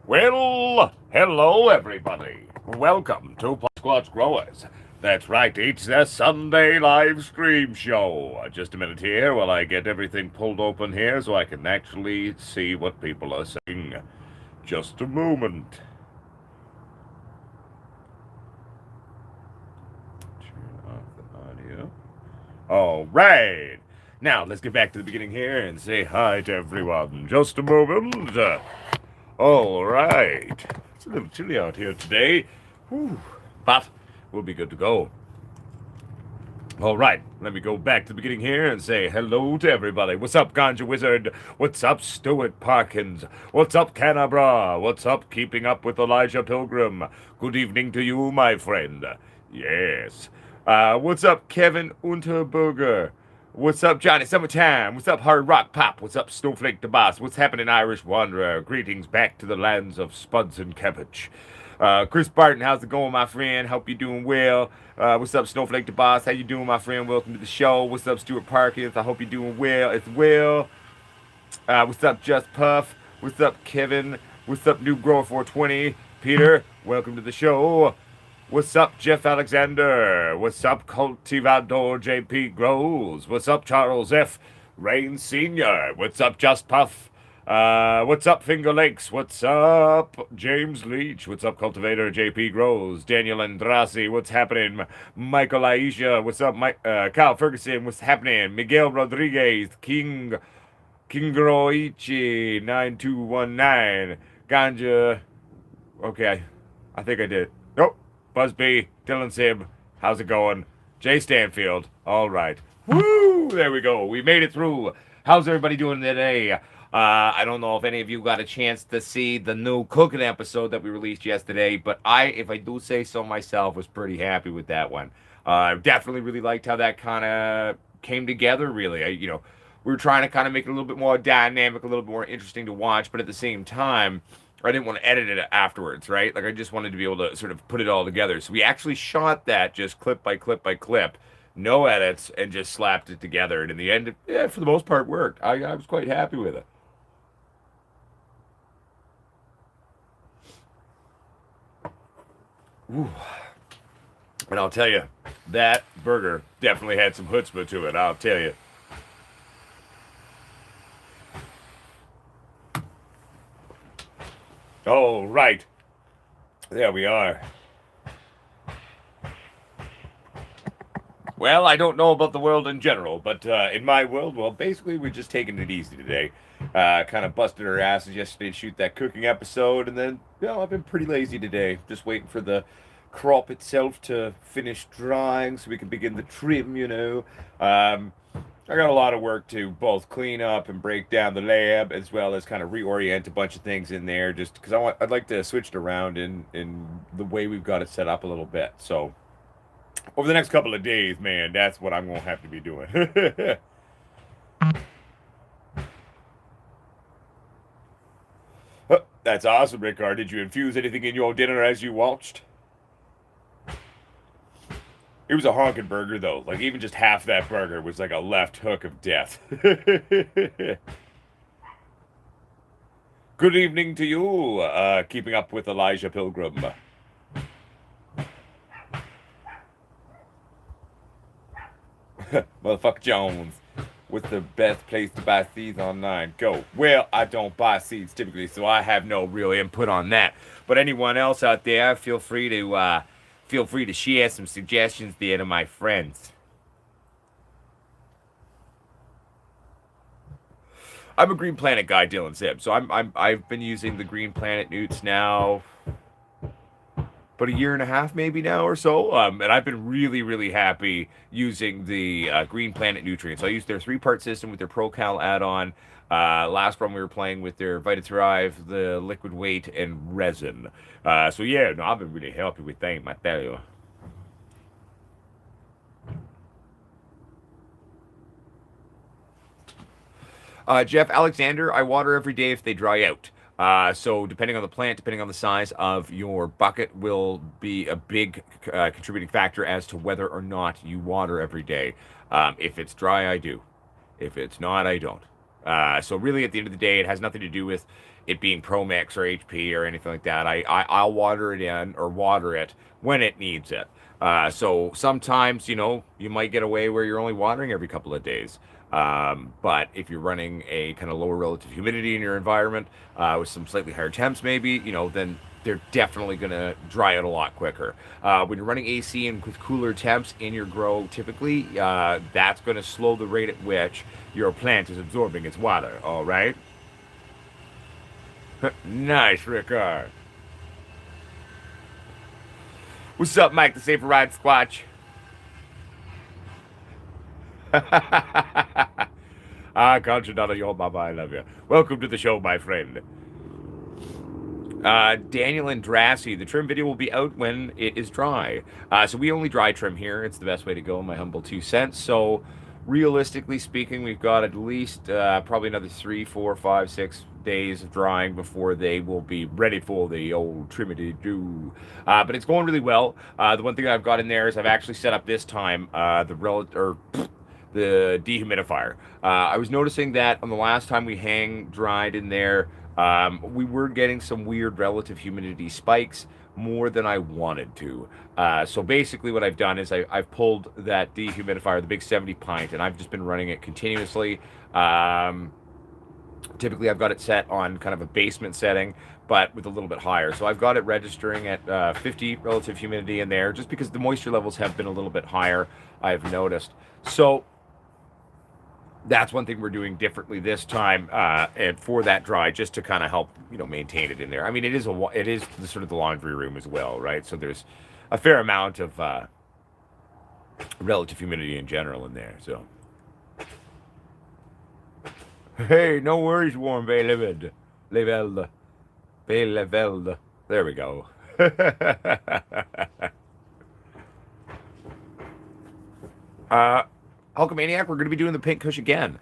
Well, hello everybody. Welcome to Potsquatch Growers. That's right, it's the Sunday live stream show. Just a minute here while I get everything pulled open here so I can actually see what people are saying. Just a moment. Turn off the audio. All right. Now, let's get back to the beginning here and say hi to everyone. Just a moment. All right. It's a little chilly out here today. Whew. But we'll be good to go. All right, let me go back to the beginning here and say hello to everybody. What's up, Ganja Wizard? What's up, Stuart Parkins? What's up, Canabra? What's up, Keeping Up with Elijah Pilgrim? Good evening to you, my friend. Yes. What's up, Kevin Unterberger? What's up, Johnny Summertime? What's up, Hard Rock Pop? What's up, Snowflake the Boss? What's happening, Irish Wanderer? Greetings back to the lands of Spuds and Cabbage. Chris Barton, how's it going, my friend? Hope you're doing well. What's up, Snowflake the Boss? How you doing, my friend? Welcome to the show. What's up, Stuart Parkins? I hope you're doing well as well. What's up, Just Puff? What's up, Kevin? What's up, New Grower 420? Peter, welcome to the show. What's up, Jeff Alexander? What's up, Cultivador JP Grows? What's up, Charles F. Rain Sr.? What's up, Just Puff? What's up, Finger Lakes? What's up, James Leach? What's up, Cultivator JP Grows? Daniel Andrasi, what's happening? Michael Aisha, what's up, Mike? Kyle Ferguson, what's happening? Miguel Rodriguez, Kingroichi 9219, Ganja. Okay, I think I did. Nope. Busby, Dylan Sib, how's it going? Jay Stanfield, all right. Woo! There we go. We made it through. How's everybody doing today? I don't know if any of you got a chance to see the new cooking episode that we released yesterday, but if I do say so myself, was pretty happy with that one. I definitely really liked how that kind of came together. Really, we were trying to kind of make it a little bit more dynamic, a little bit more interesting to watch, but at the same time, I didn't want to edit it afterwards, right? Like I just wanted to be able to sort of put it all together. So we actually shot that just clip by clip by clip, no edits, and just slapped it together. And in the end, yeah, for the most part, worked. I was quite happy with it. Ooh. And I'll tell you, that burger definitely had some chutzpah to it, I'll tell you. All right. There we are. Well, I don't know about the world in general, but in my world, well, basically, we're just taking it easy today. Kind of busted our asses yesterday to shoot that cooking episode, and then, I've been pretty lazy today. Just waiting for the crop itself to finish drying so we can begin the trim. I got a lot of work to both clean up and break down the lab, as well as kind of reorient a bunch of things in there, just because I'd like to switch it around in the way we've got it set up a little bit. So over the next couple of days, man, that's what I'm gonna have to be doing. That's awesome, Rickard. Did you infuse anything in your dinner as you watched? It was a honking burger, though. Like, even just half that burger was like a left hook of death. Good evening to you, keeping up with Elijah Pilgrim. Motherfucker Jones. What's the best place to buy seeds online? Go. Well, I don't buy seeds typically, so I have no real input on that. But anyone else out there, feel free to share some suggestions there to my friends. I'm a Green Planet guy, Dylan Zib. So I've been using the Green Planet newts now, but a year and a half maybe now or so. And I've been really, really happy using the Green Planet nutrients. So I used their 3-part system with their ProCal add-on. Last run we were playing with their VitaThrive, the liquid weight, and resin. So yeah, no, I've been really happy with them, I tell you. Jeff Alexander, I water every day if they dry out. So depending on the plant, depending on the size of your bucket, will be a big contributing factor as to whether or not you water every day. If it's dry, I do. If it's not, I don't. So really, at the end of the day, it has nothing to do with it being Pro Mix or HP or anything like that. I'll water it in or water it when it needs it. So sometimes, you might get away where you're only watering every couple of days. But if you're running a kind of lower relative humidity in your environment, with some slightly higher temps, maybe, then they're definitely going to dry out a lot quicker. When you're running AC and with cooler temps in your grow, typically, that's going to slow the rate at which your plant is absorbing its water. All right. Nice, Rickard. What's up, Mike, the Safer Ride Squatch? Contra, not your mama, I love you. Welcome to the show, my friend. Daniel and Drassy, the trim video will be out when it is dry. So we only dry trim here. It's the best way to go, in my humble 2 cents. So realistically speaking, we've got at least probably another 3, 4, 5, 6 days of drying before they will be ready for the old trimity do. But it's going really well. The one thing I've got in there is I've actually set up this time the dehumidifier. I was noticing that on the last time we hang dried in there, we were getting some weird relative humidity spikes more than I wanted to. So basically what I've done is I've pulled that dehumidifier, the big 70 pint, and I've just been running it continuously. Typically I've got it set on kind of a basement setting, but with a little bit higher. So I've got it registering at 50 relative humidity in there, just because the moisture levels have been a little bit higher, I've noticed. So that's one thing we're doing differently this time, and for that dry, just to kind of help maintain it in there. I mean, it is the sort of the laundry room as well, right? So there's a fair amount of relative humidity in general in there. So hey, no worries, Warren Bay Level. There we go. Hulkamaniac, we're going to be doing the pink kush again.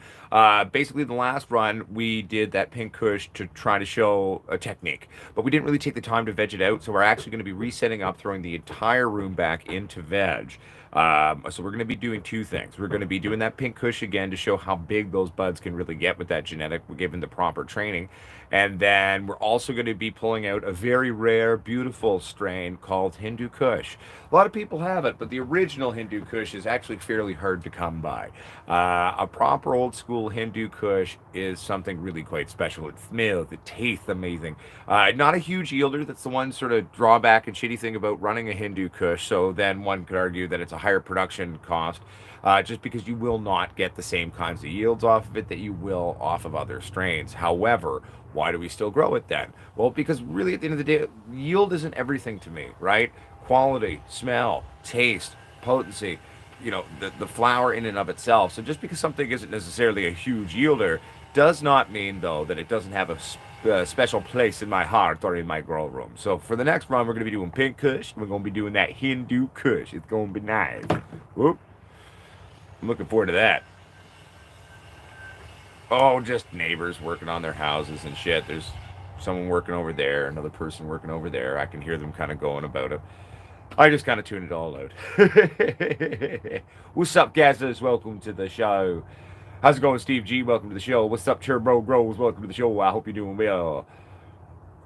Basically, the last run, we did that pink kush to try to show a technique, but we didn't really take the time to veg it out, so we're actually going to be resetting up, throwing the entire room back into veg. So we're going to be doing 2 things. We're going to be doing that pink kush again to show how big those buds can really get with that genetic, given the proper training. And then we're also going to be pulling out a very rare, beautiful strain called Hindu Kush. A lot of people have it, but the original Hindu Kush is actually fairly hard to come by. A proper old school Hindu Kush is something really quite special. It smells, it tastes amazing. Not a huge yielder. That's the one sort of drawback and shitty thing about running a Hindu Kush. So then one could argue that it's a higher production cost, just because you will not get the same kinds of yields off of it that you will off of other strains. However, why do we still grow it then? Well, because really at the end of the day, yield isn't everything to me, right? Quality, smell, taste, potency, the flower in and of itself. So just because something isn't necessarily a huge yielder does not mean, though, that it doesn't have a special place in my heart or in my grow room. So for the next run, we're going to be doing pink kush. We're going to be doing that Hindu kush. It's going to be nice. Whoop. I'm looking forward to that. Oh, just neighbors working on their houses and shit. There's someone working over there, another person working over there. I can hear them kind of going about it. I just kind of tune it all out. What's up, Gazzers? Welcome to the show. How's it going, Steve G? Welcome to the show. What's up, Turbo Grows? Welcome to the show. I hope you're doing well.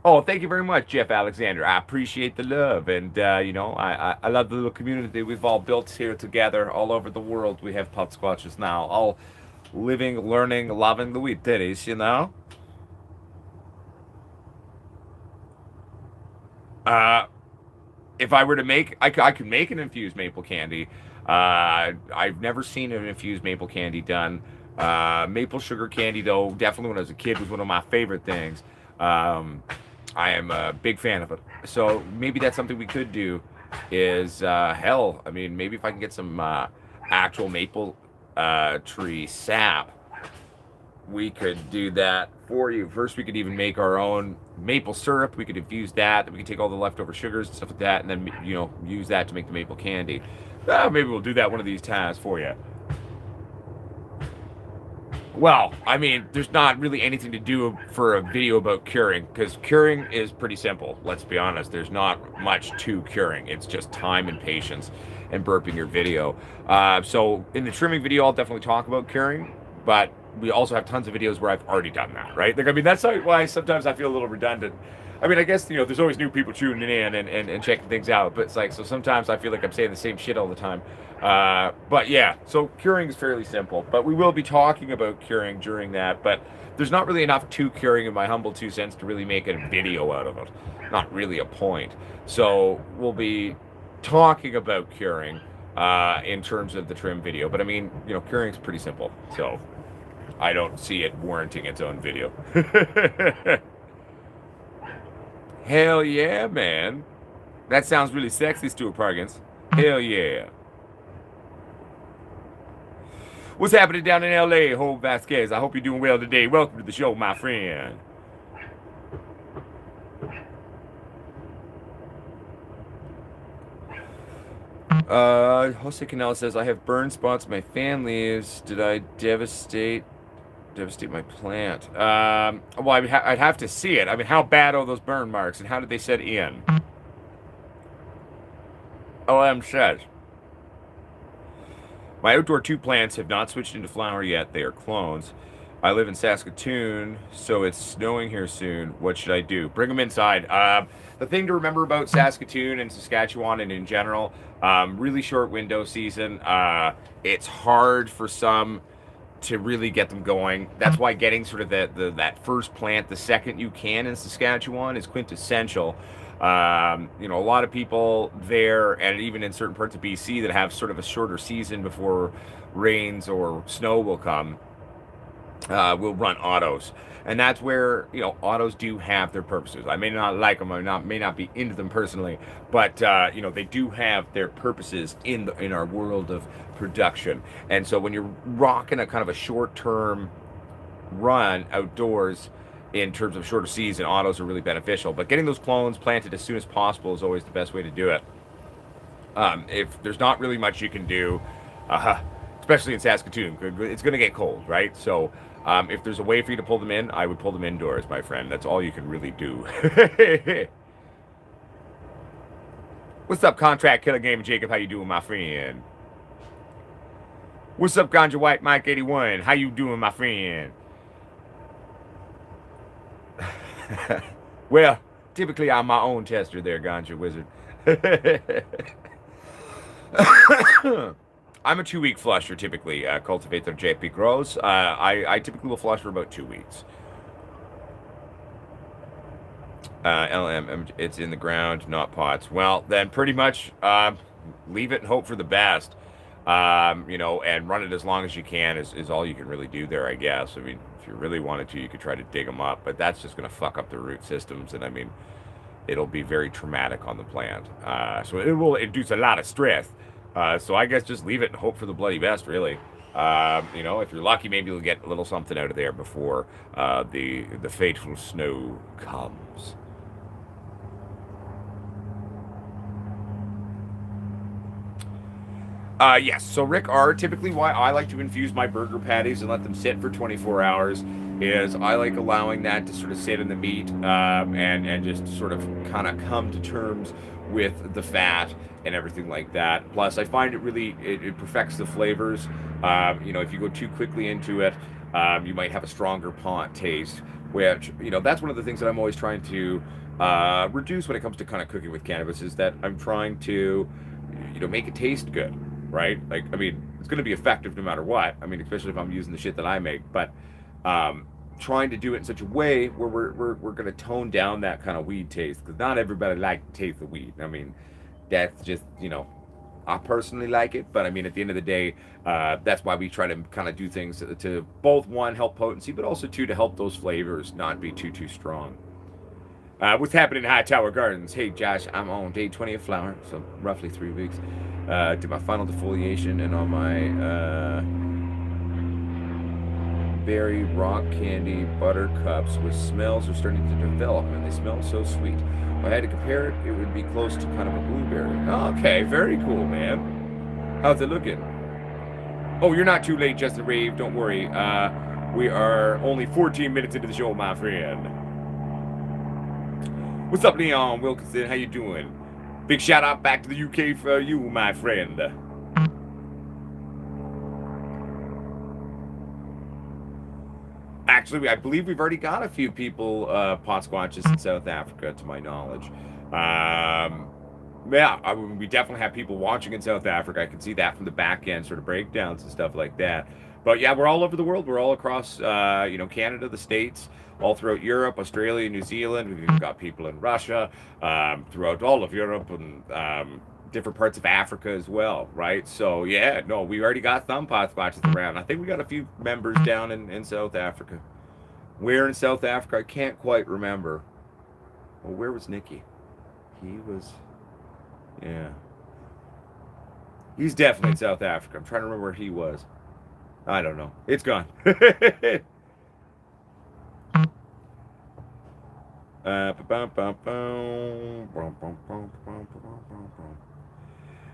Oh, thank you very much, Jeff Alexander. I appreciate the love. And, I love the little community we've all built here together all over the world. We have Potsquatches now, all living, learning, loving the wheat titties, If I were to make, I could make an infused maple candy. I've never seen an infused maple candy done. Maple sugar candy, though, definitely when I was a kid was one of my favorite things. I am a big fan of it. So maybe that's something we could do is, maybe if I can get some actual maple tree sap, we could do that for you. First, we could even make our own maple syrup. We could infuse that. Then we could take all the leftover sugars and stuff like that, and then use that to make the maple candy. Maybe we'll do that one of these times for you. Well, there's not really anything to do for a video about curing, because curing is pretty simple. Let's be honest. There's not much to curing. It's just time and patience and burping your video. So in the trimming video, I'll definitely talk about curing, but we also have tons of videos where I've already done that, right? Like, I mean, that's why sometimes I feel a little redundant. I mean, I guess, there's always new people tuning in and checking things out, but it's like, so sometimes I feel like I'm saying the same shit all the time. But yeah, so curing is fairly simple, but we will be talking about curing during that, but there's not really enough to curing in my humble 2 cents to really make a video out of it. Not really a point. So we'll be talking about curing in terms of the trim video, but I mean, curing is pretty simple, so I don't see it warranting its own video. Hell yeah, man. That sounds really sexy, Stuart Parkins. Hell yeah. What's happening down in LA, Hope Vasquez? I hope you're doing well today. Welcome to the show, my friend. Jose Canal says, I have burn spots on my fan leaves. Did I devastate my plant? Well, I'd have to see it. I mean, how bad are those burn marks, and how did they set in? OM says, my outdoor 2 plants have not switched into flower yet. They are clones. I live in Saskatoon, so it's snowing here soon. What should I do? Bring them inside. The thing to remember about Saskatoon and Saskatchewan and in general, really short window season. It's hard for some to really get them going. That's why getting sort of that first plant the second you can in Saskatchewan is quintessential. A lot of people there, and even in certain parts of BC that have sort of a shorter season before rains or snow will come, will run autos. And that's where, autos do have their purposes. I may not like them, I may not be into them personally, but, they do have their purposes in our world of production. And so when you're rocking a kind of a short-term run outdoors in terms of shorter season, autos are really beneficial. But getting those clones planted as soon as possible is always the best way to do it. If there's not really much you can do, especially in Saskatoon, it's going to get cold, right? So if there's a way for you to pull them in, I would pull them indoors, my friend. That's all you can really do. What's up, Contract Killer Game Jacob? How you doing, my friend? What's up, Ganja White Mike 81? How you doing, my friend? Well, typically I'm my own tester there, Ganja Wizard. I'm a 2-week flusher, typically. Cultivator JP Grows. I typically will flush for about 2 weeks. LM, it's in the ground, not pots. Well, then pretty much leave it and hope for the best. And run it as long as you can is all you can really do there, I guess. I mean, if you really wanted to, you could try to dig them up, but that's just going to fuck up the root systems, and I mean, it'll be very traumatic on the plant. So it will induce a lot of stress. So I guess just leave it and hope for the bloody best, really. If you're lucky, maybe you'll get a little something out of there before the fateful snow comes. Yes, so Rick R, typically why I like to infuse my burger patties and let them sit for 24 hours is I like allowing that to sort of sit in the meat and just sort of kind of come to terms with the fat and everything like that. Plus, I find it really, it perfects the flavors. If you go too quickly into it, you might have a stronger pot taste, which, that's one of the things that I'm always trying to reduce when it comes to kind of cooking with cannabis, is that I'm trying to, make it taste good. Right? Like, I mean, it's going to be effective no matter what. I mean, especially if I'm using the shit that I make. But trying to do it in such a way where we're going to tone down that kind of weed taste, because not everybody likes the taste of weed. I mean, that's just, I personally like it. But I mean, at the end of the day, that's why we try to kind of do things to both, one, help potency, but also, two, to help those flavors not be too strong. What's happening in Hightower Gardens? Hey, Josh, I'm on day 20 of flower, so roughly 3 weeks. Did my final defoliation, and on my berry rock candy buttercups with smells are starting to develop, and they smell so sweet. If I had to compare it, it would be close to kind of a blueberry. Okay, very cool, man. How's it looking? Oh, you're not too late, Justin Rave. Don't worry. We are only 14 minutes into the show, my friend. What's up, Leon Wilkinson? How you doing? Big shout out back to the UK for you, my friend. Actually, I believe we've already got a few people, Potsquatches in South Africa, to my knowledge. Yeah, I mean, we definitely have people watching in South Africa. I can see that from the back end sort of breakdowns and stuff like that. But yeah, we're all over the world. We're all across, Canada, the States, all throughout Europe, Australia, New Zealand. We've even got people in Russia, throughout all of Europe and different parts of Africa as well, right? So yeah, no, we already got some Potsquatches around. I think we got a few members down in South Africa. Where in South Africa? I can't quite remember. Well, where was Nicky? He was, yeah. He's definitely in South Africa. I'm trying to remember where he was. I don't know. It's gone.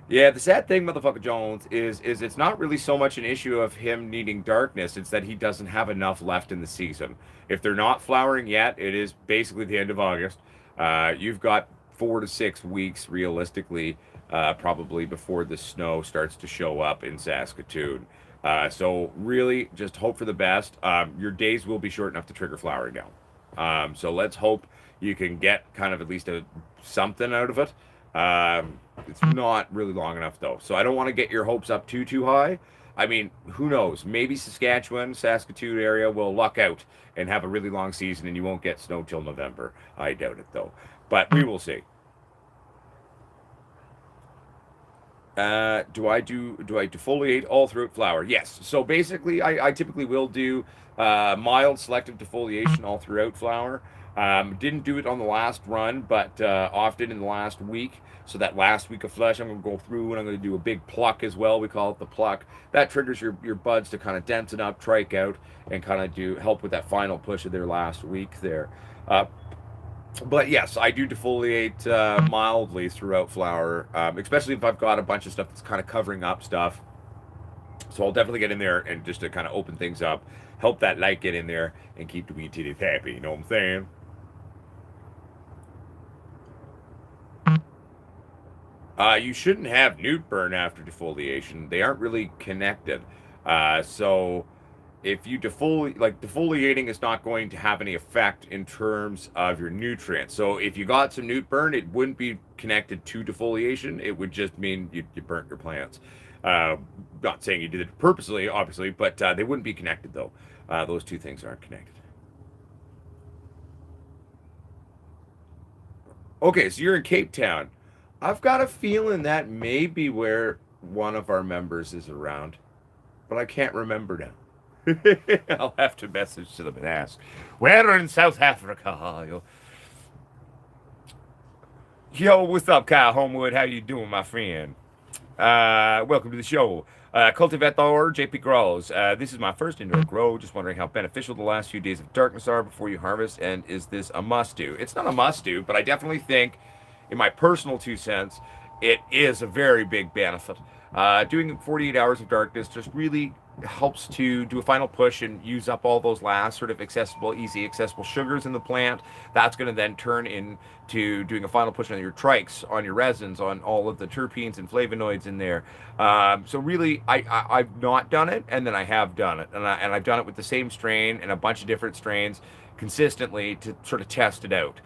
Yeah, the sad thing, motherfucker Jones, is it's not really so much an issue of him needing darkness. It's that he doesn't have enough left in the season. If they're not flowering yet, it is basically the end of August. You've got 4 to 6 weeks realistically, probably before the snow starts to show up in Saskatoon. So really, just hope for the best. Your days will be short enough to trigger flowering now. So let's hope you can get kind of at least something out of it. It's not really long enough though, so I don't want to get your hopes up too high. I mean, who knows? Maybe Saskatchewan, Saskatoon area will luck out and have a really long season, and you won't get snow till November. I doubt it though, but we will see. Do I defoliate all throughout flower? Yes. So basically, I typically will do mild selective defoliation all throughout flower. Didn't do it on the last run, but often in the last week. So that last week of flush, I'm going to go through and I'm going to do a big pluck as well. We call it the pluck. That triggers your buds to kind of densen up, trike out, and kind of help with that final push of their last week there. But yes, I do defoliate mildly throughout flower, especially if I've got a bunch of stuff that's kind of covering up stuff. So I'll definitely get in there and just to kind of open things up, help that light get in there, and keep the weed titties happy. You know what I'm saying? You shouldn't have newt burn after defoliation. They aren't really connected. So if you defoliating is not going to have any effect in terms of your nutrients. So if you got some newt burn, it wouldn't be connected to defoliation. It would just mean you burnt your plants. Not saying you did it purposely, obviously, but they wouldn't be connected though. Those two things aren't connected. Okay, so you're in Cape Town. I've got a feeling that may be where one of our members is around, but I can't remember now. I'll have to message to them and ask. Where in South Africa are you? Yo, what's up, Kyle Homewood? How you doing, my friend? Welcome to the show. Cultivator JP Grows. This is my first indoor grow. Just wondering how beneficial the last few days of darkness are before you harvest, and is this a must-do? It's not a must-do, but I definitely think, in my personal 2 cents, it is a very big benefit. Doing 48 hours of darkness just really helps to do a final push and use up all those last sort of easy accessible sugars in the plant. That's going to then turn into doing a final push on your trichs, on your resins, on all of the terpenes and flavonoids in there. So really, I've not done it, and then I have done it, and I've done it with the same strain and a bunch of different strains consistently to sort of test it out.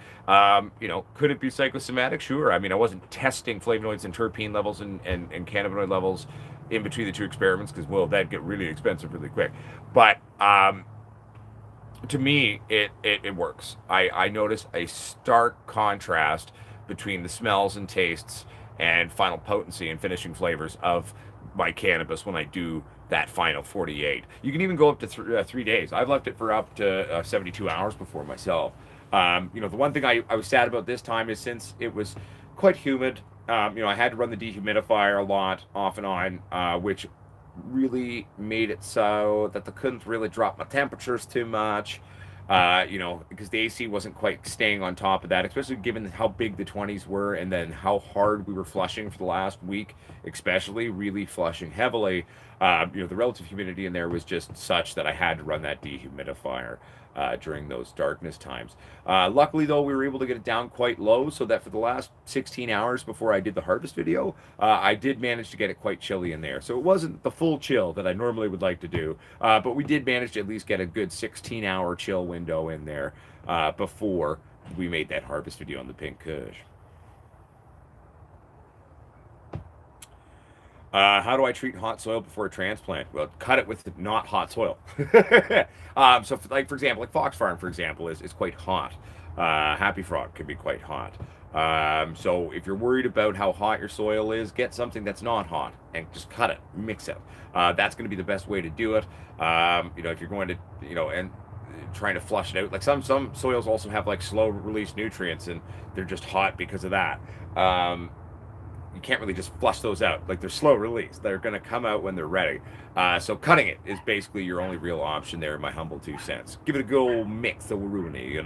Could it be psychosomatic? Sure. I mean, I wasn't testing flavonoids and terpene levels and cannabinoid levels in between the two experiments because, well, that'd get really expensive really quick. But to me, it works. I notice a stark contrast between the smells and tastes and final potency and finishing flavors of my cannabis when I do that final 48. You can even go up to 3 days. I've left it for up to 72 hours before myself. The one thing I was sad about this time is since it was quite humid, I had to run the dehumidifier a lot off and on, which really made it so that I couldn't really drop my temperatures too much. Because the AC wasn't quite staying on top of that, especially given how big the 20s were and then how hard we were flushing for the last week, especially really flushing heavily. The relative humidity in there was just such that I had to run that dehumidifier. during those darkness times. Luckily, though, we were able to get it down quite low so that for the last 16 hours before I did the harvest video, I did manage to get it quite chilly in there. So it wasn't the full chill that I normally would like to do, but we did manage to at least get a good 16-hour chill window in there before we made that harvest video on the Pink Kush. How do I treat hot soil before a transplant? Well, cut it with not hot soil. So, for example, like Fox Farm, for example, is quite hot. Happy Frog can be quite hot. So if you're worried about how hot your soil is, get something that's not hot and just cut it, mix it. That's going to be the best way to do it. If you're going to, and trying to flush it out, like some soils also have like slow release nutrients, and they're just hot because of that. You can't really just flush those out. Like, they're slow release. They're going to come out when they're ready. So cutting it is basically your only real option there, in my humble 2 cents. Give it a good old mix of Rooney,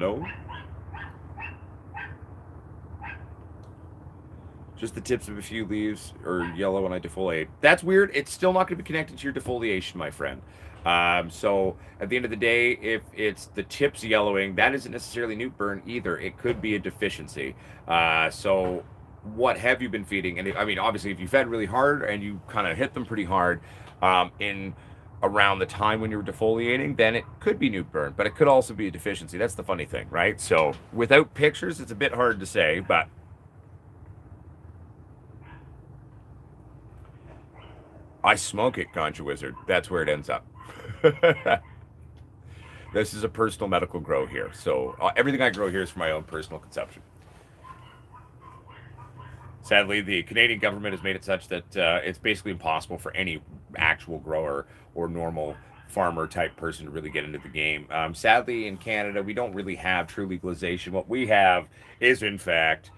Just the tips of a few leaves are yellow when I defoliate. That's weird. It's still not going to be connected to your defoliation, my friend. So at the end of the day, if it's the tips yellowing, that isn't necessarily newt burn either. It could be a deficiency. So what have you been feeding? And I mean, obviously, if you fed really hard and you kind of hit them pretty hard in around the time when you were defoliating, then it could be newt burn, but it could also be a deficiency. That's the funny thing, right? So without pictures, it's a bit hard to say, but I smoke it, Ganja Wizard. That's where it ends up. This is a personal medical grow here, so everything I grow here is for my own personal consumption. Sadly, the Canadian government has made it such that it's basically impossible for any actual grower or normal farmer type person to really get into the game. Sadly, in Canada, we don't really have true legalization. What we have is, in fact,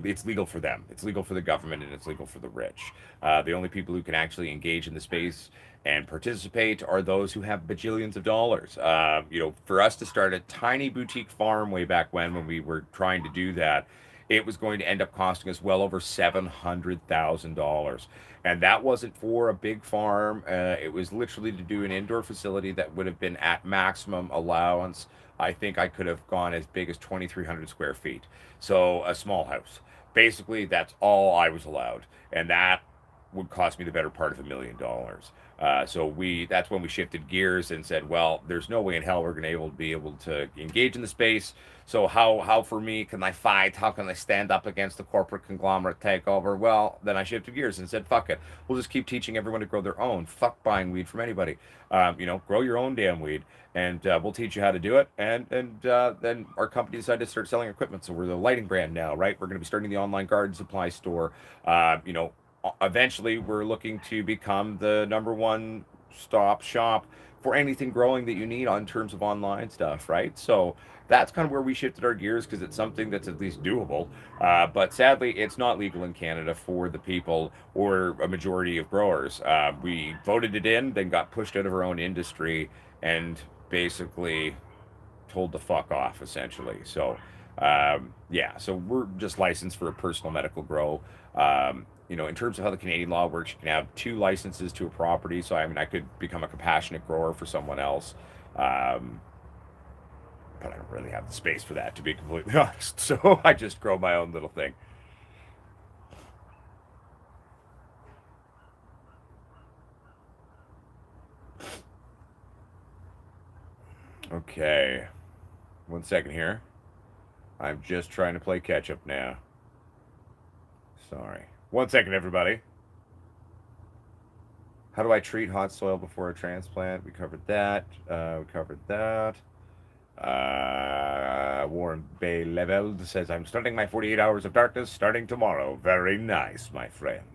it's legal for them. It's legal for the government, and it's legal for the rich. The only people who can actually engage in the space and participate are those who have bajillions of dollars. For us to start a tiny boutique farm way back when we were trying to do that, it was going to end up costing us well over $700,000. And that wasn't for a big farm. It was literally to do an indoor facility that would have been at maximum allowance. I think I could have gone as big as 2,300 square feet. So a small house. Basically, that's all I was allowed. And that would cost me the better part of $1 million. That's when we shifted gears and said, well, there's no way in hell we're going to be able to engage in the space. So how for me can I fight? How can I stand up against the corporate conglomerate takeover? Well, then I shifted gears and said, fuck it. We'll just keep teaching everyone to grow their own. Fuck buying weed from anybody. Grow your own damn weed, and we'll teach you how to do it. And then our company decided to start selling equipment. So we're the lighting brand now, right? We're going to be starting the online garden supply store. Eventually we're looking to become the #1 stop shop for anything growing that you need on terms of online stuff, right? So that's kind of where we shifted our gears, because it's something that's at least doable. But sadly, it's not legal in Canada for the people or a majority of growers. We voted it in, then got pushed out of our own industry and basically told to fuck off, essentially. So so we're just licensed for a personal medical grow. In terms of how the Canadian law works, you can have 2 licenses to a property. So, I could become a compassionate grower for someone else. But I don't really have the space for that, to be completely honest. So I just grow my own little thing. Okay. 1 second here. I'm just trying to play catch up now. Sorry. 1 second, everybody. How do I treat hot soil before a transplant? We covered that. Warren Bay Leveled says, I'm starting my 48 hours of darkness starting tomorrow. Very nice, my friend.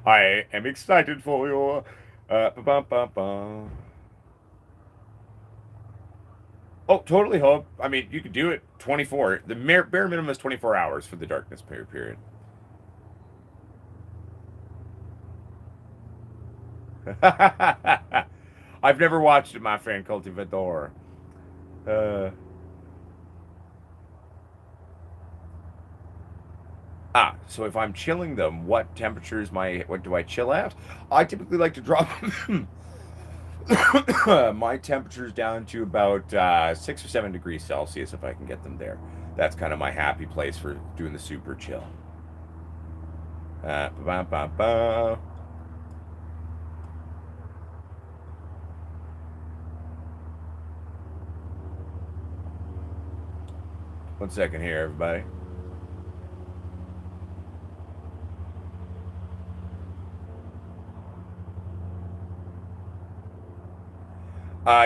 I am excited for your... Oh, totally, Hope. I mean, you could do it 24. The bare minimum is 24 hours for the darkness period. I've never watched it, my friend Cultivator. So if I'm chilling them, what do I chill at? I typically like to drop them My temperature's down to about 6 or 7 degrees Celsius if I can get them there. That's kind of my happy place for doing the super chill. Ba-ba-ba-ba. One second here, everybody.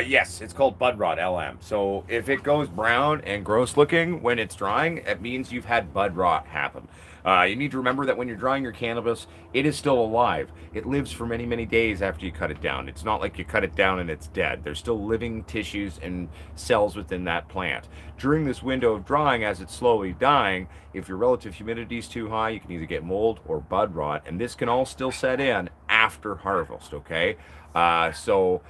Yes, it's called bud rot, LM. So if it goes brown and gross looking when it's drying, it means you've had bud rot happen. You need to remember that when you're drying your cannabis, it is still alive. It lives for many, many days after you cut it down. It's not like you cut it down and it's dead. There's still living tissues and cells within that plant. During this window of drying, as it's slowly dying, if your relative humidity is too high, you can either get mold or bud rot, and this can all still set in after harvest, okay? So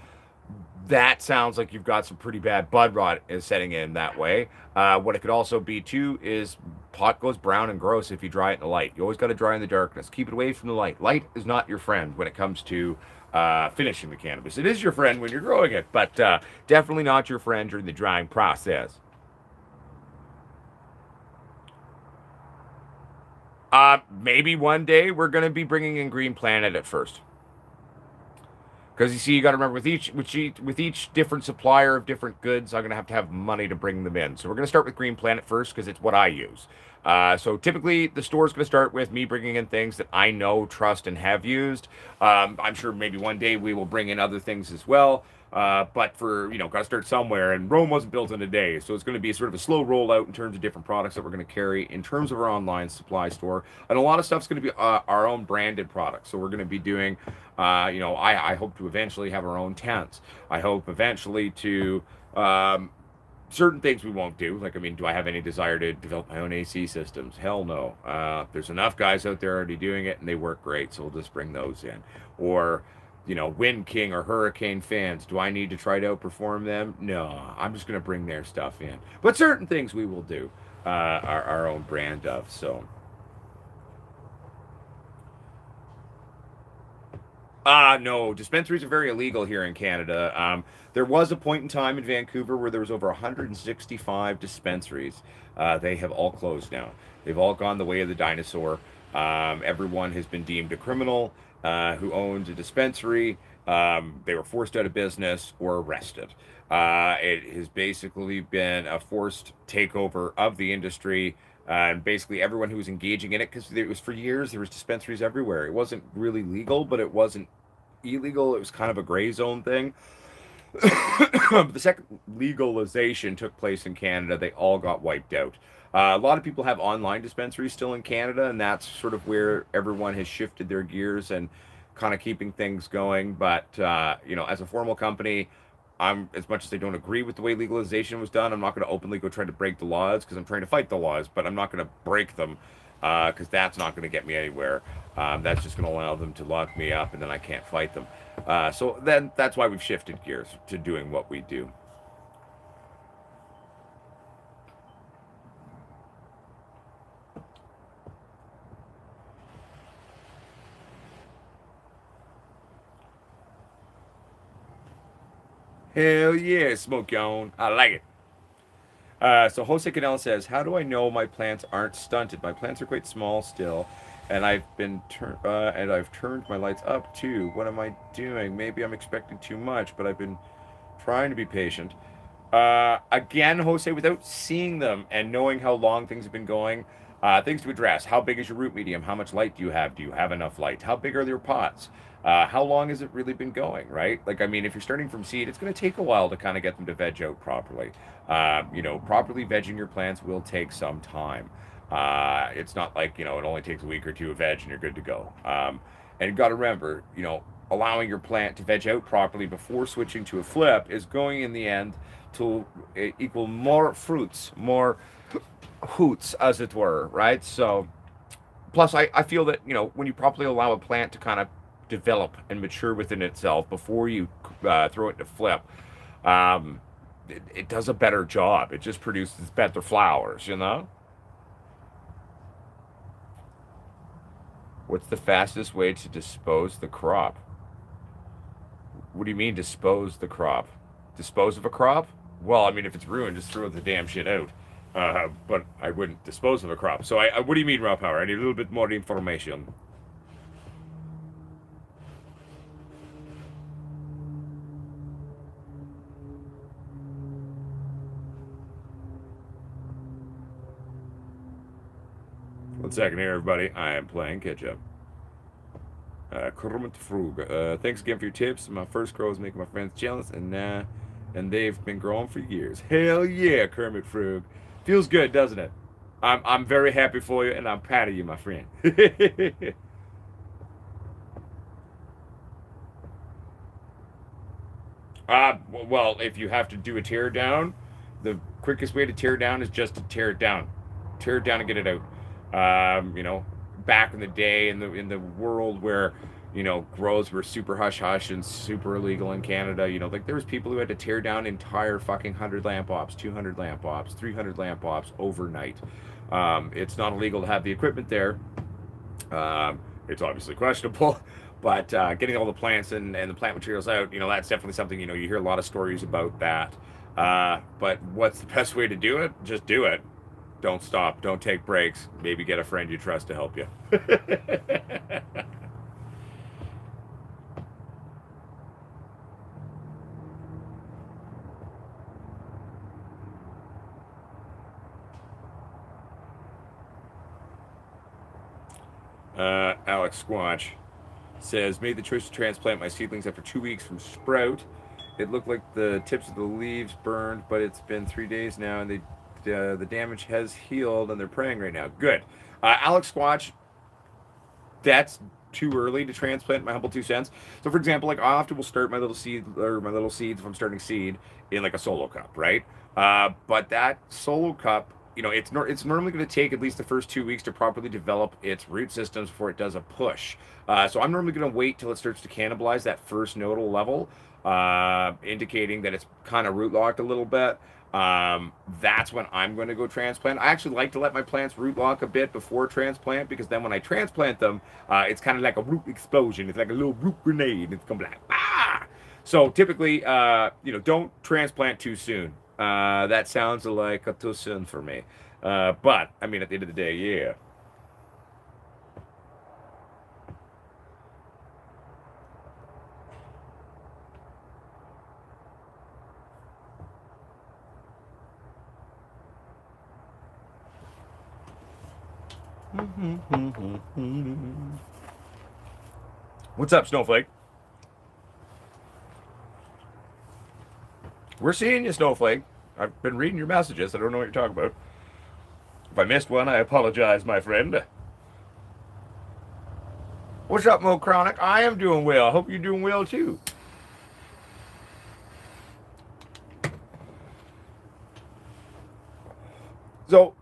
that sounds like you've got some pretty bad bud rot is setting in that way. What it could also be too is pot goes brown and gross if you dry it in the light. You always got to dry in the darkness. Keep it away from the light. Light is not your friend when it comes to finishing the cannabis. It is your friend when you're growing it, but definitely not your friend during the drying process. Maybe one day we're going to be bringing in Green Planet at first. Because you see, you got to remember with each different supplier of different goods, I'm gonna have money to bring them in. So we're gonna start with Green Planet first because it's what I use. So typically, the store's gonna start with me bringing in things that I know, trust, and have used. I'm sure maybe one day we will bring in other things as well. But for got to start somewhere, and Rome wasn't built in a day, so it's going to be sort of a slow rollout in terms of different products that we're going to carry in terms of our online supply store, and a lot of stuff's going to be our own branded products. So we're going to be doing, I hope to eventually have our own tents. I hope eventually to certain things we won't do. Like, I mean, do I have any desire to develop my own AC systems? Hell no. There's enough guys out there already doing it, and they work great, so we'll just bring those in. Or, Wind King or Hurricane fans. Do I need to try to outperform them? No, I'm just going to bring their stuff in. But certain things we will do our own brand of. So, no, dispensaries are very illegal here in Canada. There was a point in time in Vancouver where there was over 165 dispensaries. They have all closed now. They've all gone the way of the dinosaur. Everyone has been deemed a criminal who owns a dispensary. They were forced out of business or arrested. It has basically been a forced takeover of the industry, and basically everyone who was engaging in it, because it was for years there was dispensaries everywhere. It wasn't really legal, but it wasn't illegal. It was kind of a gray zone thing. The second legalization took place in Canada, they all got wiped out. A lot of people have online dispensaries still in Canada, and that's sort of where everyone has shifted their gears and kind of keeping things going. But as a formal company, I'm as much as I don't agree with the way legalization was done, I'm not going to openly go try to break the laws because I'm trying to fight the laws, but I'm not going to break them because that's not going to get me anywhere. That's just going to allow them to lock me up, and then I can't fight them. So then that's why we've shifted gears to doing what we do. Hell yeah, smoke on. I like it. So Jose Canel says, "How do I know my plants aren't stunted? My plants are quite small still, and I've turned my lights up too. What am I doing? Maybe I'm expecting too much, but I've been trying to be patient." Again, Jose, without seeing them and knowing how long things have been going, things to address. How big is your root medium? How much light do you have? Do you have enough light? How big are your pots? How long has it really been going, right? Like, I mean, if you're starting from seed, it's going to take a while to kind of get them to veg out properly. Properly vegging your plants will take some time. It's not like, it only takes a week or two of veg and you're good to go. And you got to remember, allowing your plant to veg out properly before switching to a flip is going in the end to equal more fruits, more hoots, as it were, right? So, plus, I feel that, when you properly allow a plant to kind of develop and mature within itself before you throw it to flip, it does a better job. It just produces better flowers. What's the fastest way to dispose the crop? What do you mean dispose the crop? Dispose of a crop? Well, I mean, if it's ruined, just throw the damn shit out. But I wouldn't dispose of a crop. So what do you mean, raw power? I need a little bit more information. One second here, everybody. I am playing catch up. Kermit Frug. Thanks again for your tips. My first grow is making my friends jealous, and they've been growing for years. Hell yeah, Kermit Frug. Feels good, doesn't it? I'm very happy for you, and I'm proud of you, my friend. Well, if you have to do a tear down, the quickest way to tear down is just to tear it down. Tear it down and get it out. Back in the day, in the world where grows were super hush hush and super illegal in Canada, like there was people who had to tear down entire fucking 100 lamp ops, 200 lamp ops, 300 lamp ops overnight. It's not illegal to have the equipment there. It's obviously questionable, but getting all the plants and the plant materials out, that's definitely something, you hear a lot of stories about that. But what's the best way to do it? Just do it. Don't stop. Don't take breaks. Maybe get a friend you trust to help you. Alex Squatch says, made the choice to transplant my seedlings after 2 weeks from sprout. It looked like the tips of the leaves burned, but it's been 3 days now, and the damage has healed, and they're praying right now. Good. Alex Squatch, that's too early to transplant, my humble 2 cents. So, for example, like I often will start my little seeds if I'm starting seed in like a solo cup, right? But that solo cup, it's normally going to take at least the first 2 weeks to properly develop its root systems before it does a push. So I'm normally going to wait till it starts to cannibalize that first nodal level, indicating that it's kind of root locked a little bit. That's when I'm going to go transplant. I actually like to let my plants root lock a bit before transplant, because then when I transplant them, it's kind of like a root explosion. It's like a little root grenade. It's going to be like, ah! So typically, don't transplant too soon. That sounds like a too soon for me. But, I mean, at the end of the day, yeah. What's up, Snowflake? We're seeing you, Snowflake. I've been reading your messages. I don't know what you're talking about. If I missed one, I apologize, my friend. What's up, Mo Chronic? I am doing well. I hope you're doing well, too. So,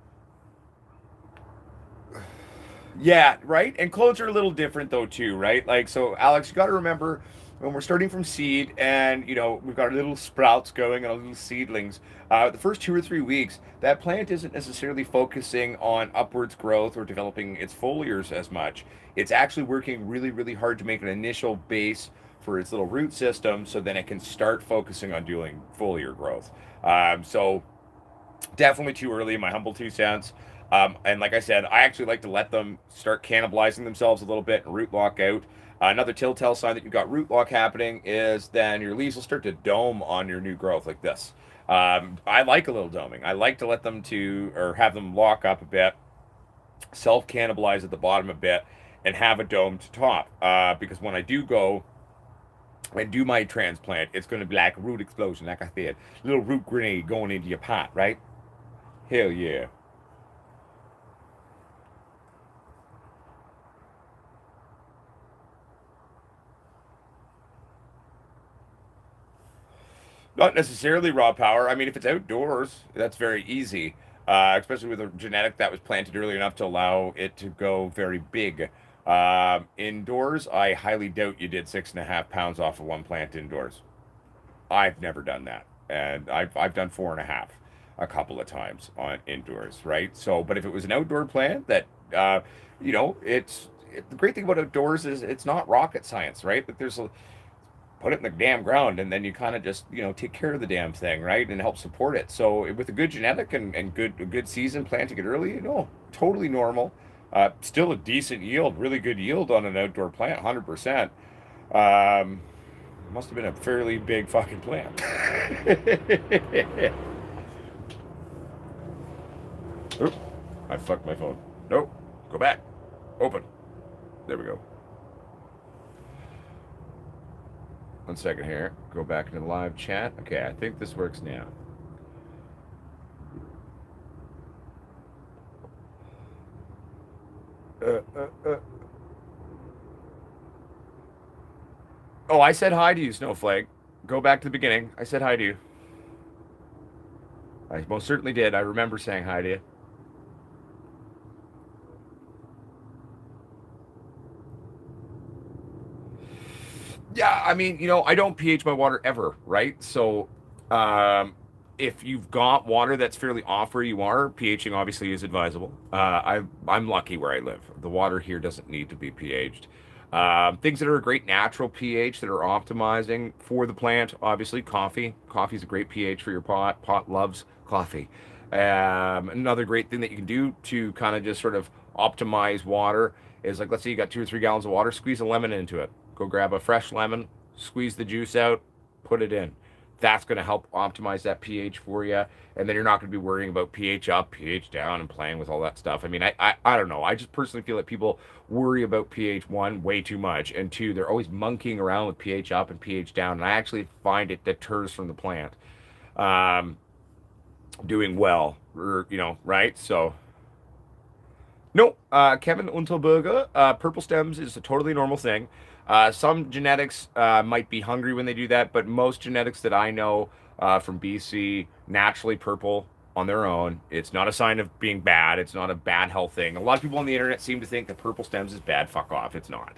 yeah, right? And clones are a little different, though, too, right? Like, so, Alex, you got to remember when we're starting from seed and, we've got our little sprouts going and our little seedlings, the first 2 or 3 weeks, that plant isn't necessarily focusing on upwards growth or developing its foliars as much. It's actually working really, really hard to make an initial base for its little root system so then it can start focusing on doing foliar growth. So, definitely too early, in my humble 2 cents. And like I said, I actually like to let them start cannibalizing themselves a little bit and root lock out. Another telltale sign that you've got root lock happening is then your leaves will start to dome on your new growth like this. I like a little doming. I like to let them or have them lock up a bit, self cannibalize at the bottom a bit, and have a domed top. Because when I do go and do my transplant, it's going to be like a root explosion, like I said, little root grenade going into your pot, right? Hell yeah. Not necessarily raw power. I mean, if it's outdoors, that's very easy, especially with a genetic that was planted early enough to allow it to go very big. Indoors, I highly doubt you did 6.5 pounds off of one plant indoors. I've never done that, and I've done 4.5 a couple of times on indoors, right? So, but if it was an outdoor plant that, the great thing about outdoors is it's not rocket science, right? But there's put it in the damn ground, and then you kind of just, take care of the damn thing, right, and help support it. So with a good genetic and good season, planting it early, totally normal. Still a decent yield, really good yield on an outdoor plant, 100%. Must have been a fairly big fucking plant. Oop, I fucked my phone. Nope, go back, open. There we go. 1 second here. Go back into the live chat. Okay, I think this works now. Oh, I said hi to you, Snowflake. Go back to the beginning. I said hi to you. I most certainly did. I remember saying hi to you. Yeah, I mean, I don't pH my water ever, right? So, if you've got water that's fairly off where you are, pHing obviously is advisable. I'm lucky where I live. The water here doesn't need to be pHed. Things that are a great natural pH that are optimizing for the plant, obviously coffee. Coffee is a great pH for your pot. Pot loves coffee. Another great thing that you can do to kind of just sort of optimize water is, like, let's say you got 2 or 3 gallons of water, squeeze a lemon into it. Go grab a fresh lemon, squeeze the juice out, put it in. That's going to help optimize that pH for you. And then you're not going to be worrying about pH up, pH down, and playing with all that stuff. I mean, I don't know. I just personally feel that people worry about pH, one, way too much, and two, they're always monkeying around with pH up and pH down. And I actually find it deters from the plant doing well, or, right? So, no, Kevin Unterberger, purple stems is a totally normal thing. Some genetics might be hungry when they do that, but most genetics that I know from BC, naturally purple on their own. It's not a sign of being bad. It's not a bad health thing. A lot of people on the internet seem to think that purple stems is bad. Fuck off. It's not.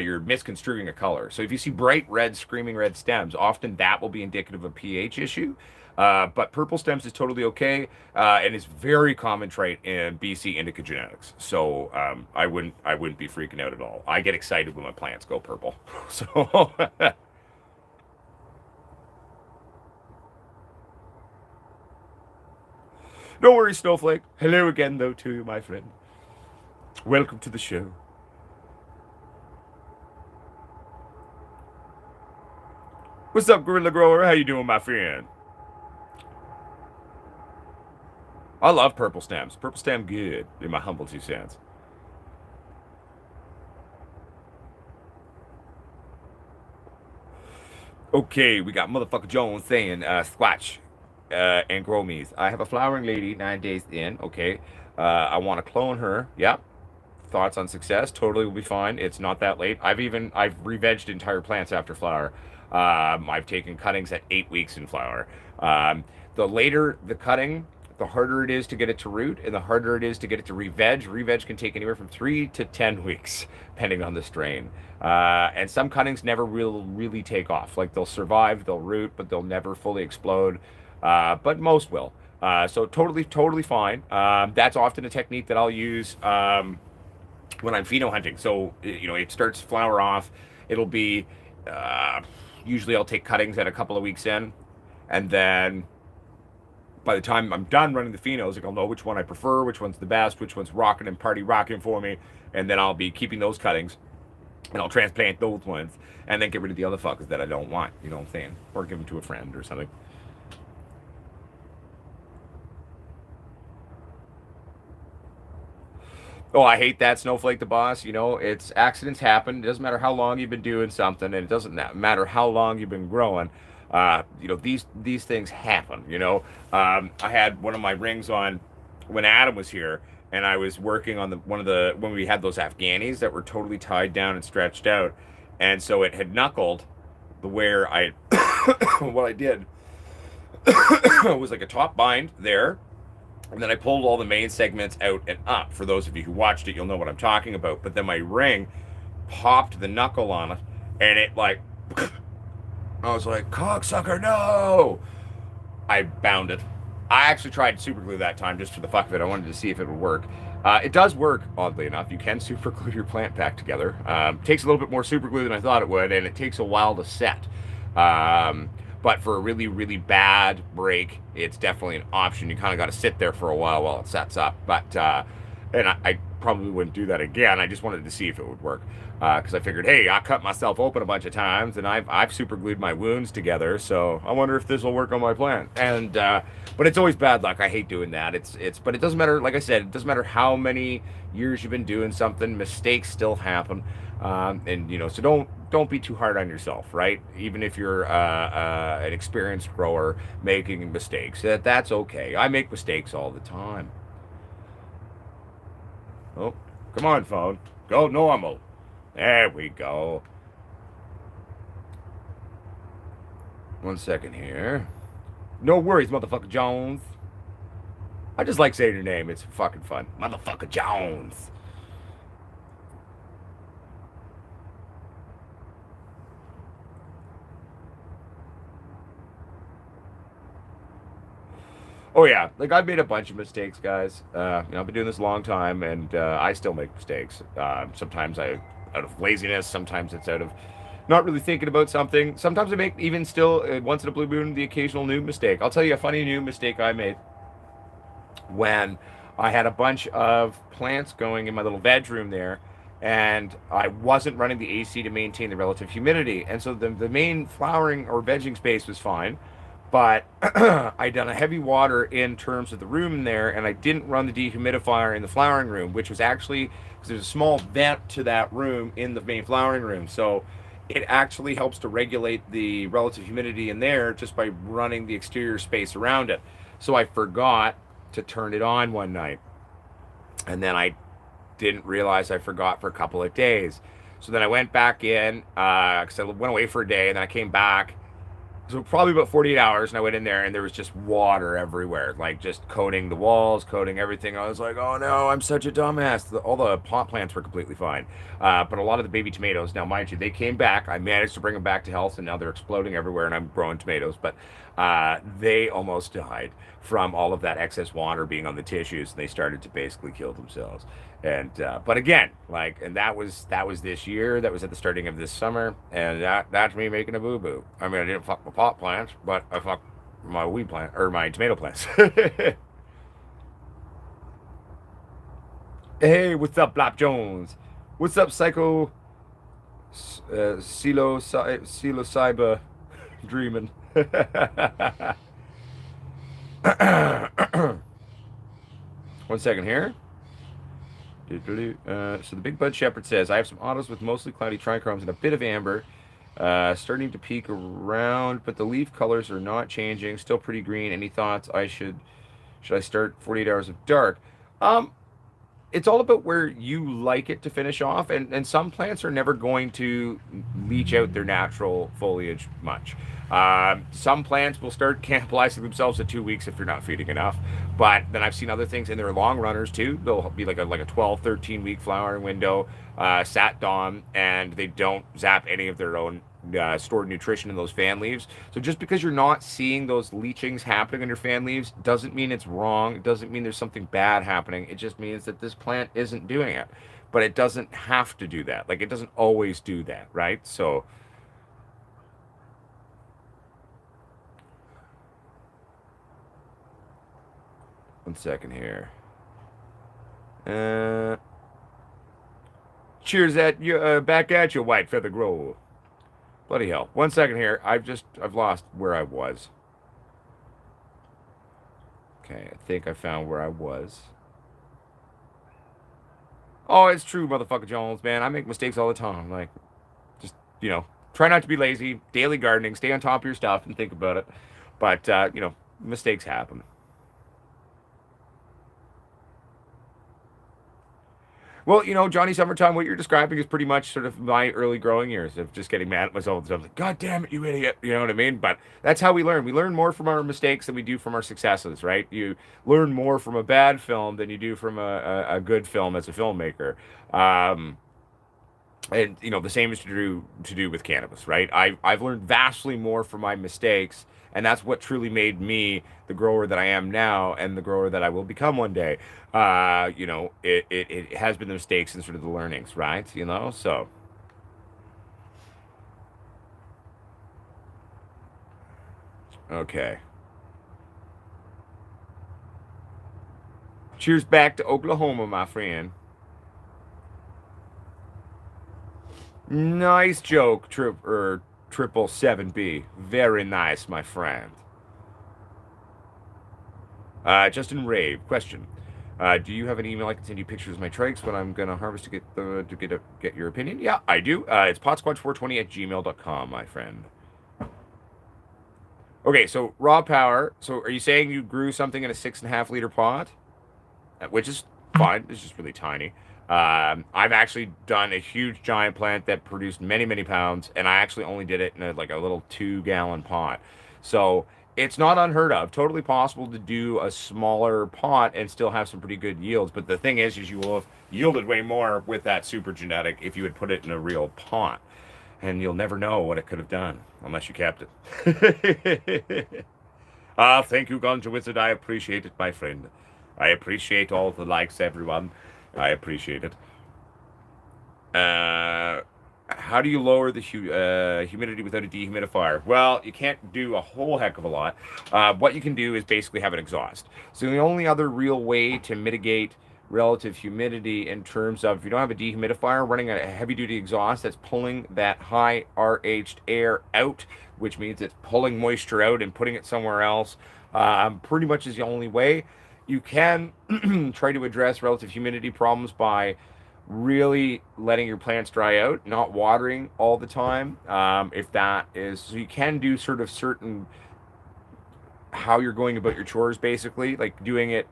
You're misconstruing a color. So if you see bright red, screaming red stems, often that will be indicative of a pH issue. But purple stems is totally okay, and is very common trait in BC indica genetics. So I wouldn't be freaking out at all. I get excited when my plants go purple. So no worries, Snowflake. Hello again, though, to you, my friend. Welcome to the show. What's up, Gorilla Grower? How you doing, my friend? I love purple stems. Purple stem good, in my humble 2 cents. Okay, we got motherfucker Jones saying, Squatch and Gromies. I have a flowering lady 9 days in. Okay. I want to clone her. Yep. Thoughts on success? Totally will be fine. It's not that late. I've re-vegged entire plants after flower. I've taken cuttings at 8 weeks in flower. The later the cutting, the harder it is to get it to root, and the harder it is to get it to re-veg. Re-veg can take anywhere from 3 to 10 weeks, depending on the strain. And some cuttings never really take off. Like, they'll survive, they'll root, but they'll never fully explode. But most will. So totally fine. That's often a technique that I'll use when I'm pheno hunting. So, it starts to flower off. It'll be, usually I'll take cuttings at a couple of weeks in, and then by the time I'm done running the phenos, like, I'll know which one I prefer, which one's the best, which one's rocking and party rocking for me, and then I'll be keeping those cuttings, and I'll transplant those ones, and then get rid of the other fuckers that I don't want, you know what I'm saying? Or give them to a friend or something. Oh, I hate that, Snowflake the boss. It's accidents happen. It doesn't matter how long you've been doing something, and it doesn't matter how long you've been growing. These things happen. I had one of my rings on when Adam was here, and I was working on when we had those Afghanis that were totally tied down and stretched out, and so it had knuckled. Where I what I did was like a top bind there. And then I pulled all the main segments out and up. For those of you who watched it, you'll know what I'm talking about. But then my ring popped the knuckle on it, and it I was like, cocksucker, no! I bound it. I actually tried super glue that time just for the fuck of it. I wanted to see if it would work. It does work, oddly enough. You can super glue your plant back together. Takes a little bit more super glue than I thought it would, and it takes a while to set. But for a really, really bad break, it's definitely an option. You kind of got to sit there for a while it sets up. But and I probably wouldn't do that again. I just wanted to see if it would work because I figured, hey, I cut myself open a bunch of times and I've super glued my wounds together, so I wonder if this will work on my plant. And but it's always bad luck. I hate doing that. But it doesn't matter. Like I said, it doesn't matter how many years you've been doing something. Mistakes still happen, and so don't be too hard on yourself, right? Even if you're an experienced grower making mistakes, that's okay. I make mistakes all the time. Oh, come on, phone. Go normal. There we go. One second here. No worries, motherfucker Jones. I just like saying your name. It's fucking fun. Motherfucker Jones. Oh yeah, like I've made a bunch of mistakes, guys. I've been doing this a long time, and I still make mistakes. Sometimes out of laziness. Sometimes it's out of not really thinking about something. Sometimes I make even still once in a blue moon the occasional new mistake. I'll tell you a funny new mistake I made when I had a bunch of plants going in my little bedroom there, and I wasn't running the AC to maintain the relative humidity, and so the main flowering or vegging space was fine, but I done a heavy water in terms of the room in there, and I didn't run the dehumidifier in the flowering room, which was actually because there's a small vent to that room in the main flowering room, so it actually helps to regulate the relative humidity in there just by running the exterior space around it. So I forgot to turn it on one night, and then I didn't realize I forgot for a couple of days. So then I went back in because I went away for a day, and then I came back, so probably about 48 hours, and I went in there and there was just water everywhere, like just coating the walls, coating everything. I was like, oh no, I'm such a dumbass. All the pot plants were completely fine, but a lot of the baby tomatoes, now mind you, they came back. I managed to bring them back to health, and now they're exploding everywhere, and I'm growing tomatoes, but they almost died from all of that excess water being on the tissues, and they started to basically kill themselves. And but again, like, and that was this year. That was at the starting of this summer, and that's me making a boo boo. I mean, I didn't fuck my pot plants, but I fucked my weed plant or my tomato plants. Hey, what's up, Blap Jones? What's up, Psycho Cyber Dreaming? One second here. So the Big Bud Shepherd says, I have some autos with mostly cloudy trichomes and a bit of amber. Starting to peak around, but the leaf colors are not changing. Still pretty green. Any thoughts? Should I start 48 hours of dark? Um, it's all about where you like it to finish off, and some plants are never going to leach out their natural foliage much. Some plants will start cannibalizing themselves at 2 weeks if you're not feeding enough, but then I've seen other things, and they're long runners too. They'll be like a 12 13 week flowering window, sat dom, and they don't zap any of their own stored nutrition in those fan leaves. So just because you're not seeing those leachings happening on your fan leaves doesn't mean it's wrong. It doesn't mean there's something bad happening. It just means that this plant isn't doing it. But it doesn't have to do that. Like, it doesn't always do that, right? So one second here. Uh, cheers at you, back at you, White Feather Grove. Bloody hell. One second here. I've lost where I was. Okay, I think I found where I was. Oh, it's true, motherfucker Jones, man. I make mistakes all the time. Like, just, try not to be lazy. Daily gardening. Stay on top of your stuff and think about it. But, mistakes happen. Well, Johnny Summertime, what you're describing is pretty much sort of my early growing years of just getting mad at myself and stuff like, God damn it, you idiot. You know what I mean? But that's how we learn. We learn more from our mistakes than we do from our successes, right? You learn more from a bad film than you do from a good film as a filmmaker. And the same is to do with cannabis, right? I've learned vastly more from my mistakes And that's what truly made me the grower that I am now and the grower that I will become one day. It has been the mistakes and sort of the learnings, right? So okay. Cheers back to Oklahoma, my friend. Nice joke, triple seven B. Very nice, my friend. Justin Rave, question. Do you have an email I can send you pictures of my trikes when I'm gonna harvest to get your opinion? Yeah, I do. It's potsquatch420@gmail.com, my friend. Okay, so raw power. So are you saying you grew something in a 6.5 liter pot? Which is fine. It's just really tiny. I've actually done a huge giant plant that produced many, many pounds, and I actually only did it in a little 2 gallon pot. So it's not unheard of. Totally possible to do a smaller pot and still have some pretty good yields. But the thing is you will have yielded way more with that super genetic if you had put it in a real pot. And you'll never know what it could have done unless you kept it. Thank you, Ganja Wizard. I appreciate it, my friend. I appreciate all the likes, everyone. I appreciate it. How do you lower the humidity without a dehumidifier? Well, you can't do a whole heck of a lot. What you can do is basically have an exhaust. So the only other real way to mitigate relative humidity in terms of if you don't have a dehumidifier, running a heavy-duty exhaust that's pulling that high RH air out, which means it's pulling moisture out and putting it somewhere else, pretty much is the only way. You can try to address relative humidity problems by really letting your plants dry out, not watering all the time. If that is, so you can do sort of certain how you're going about your chores, basically, like doing it,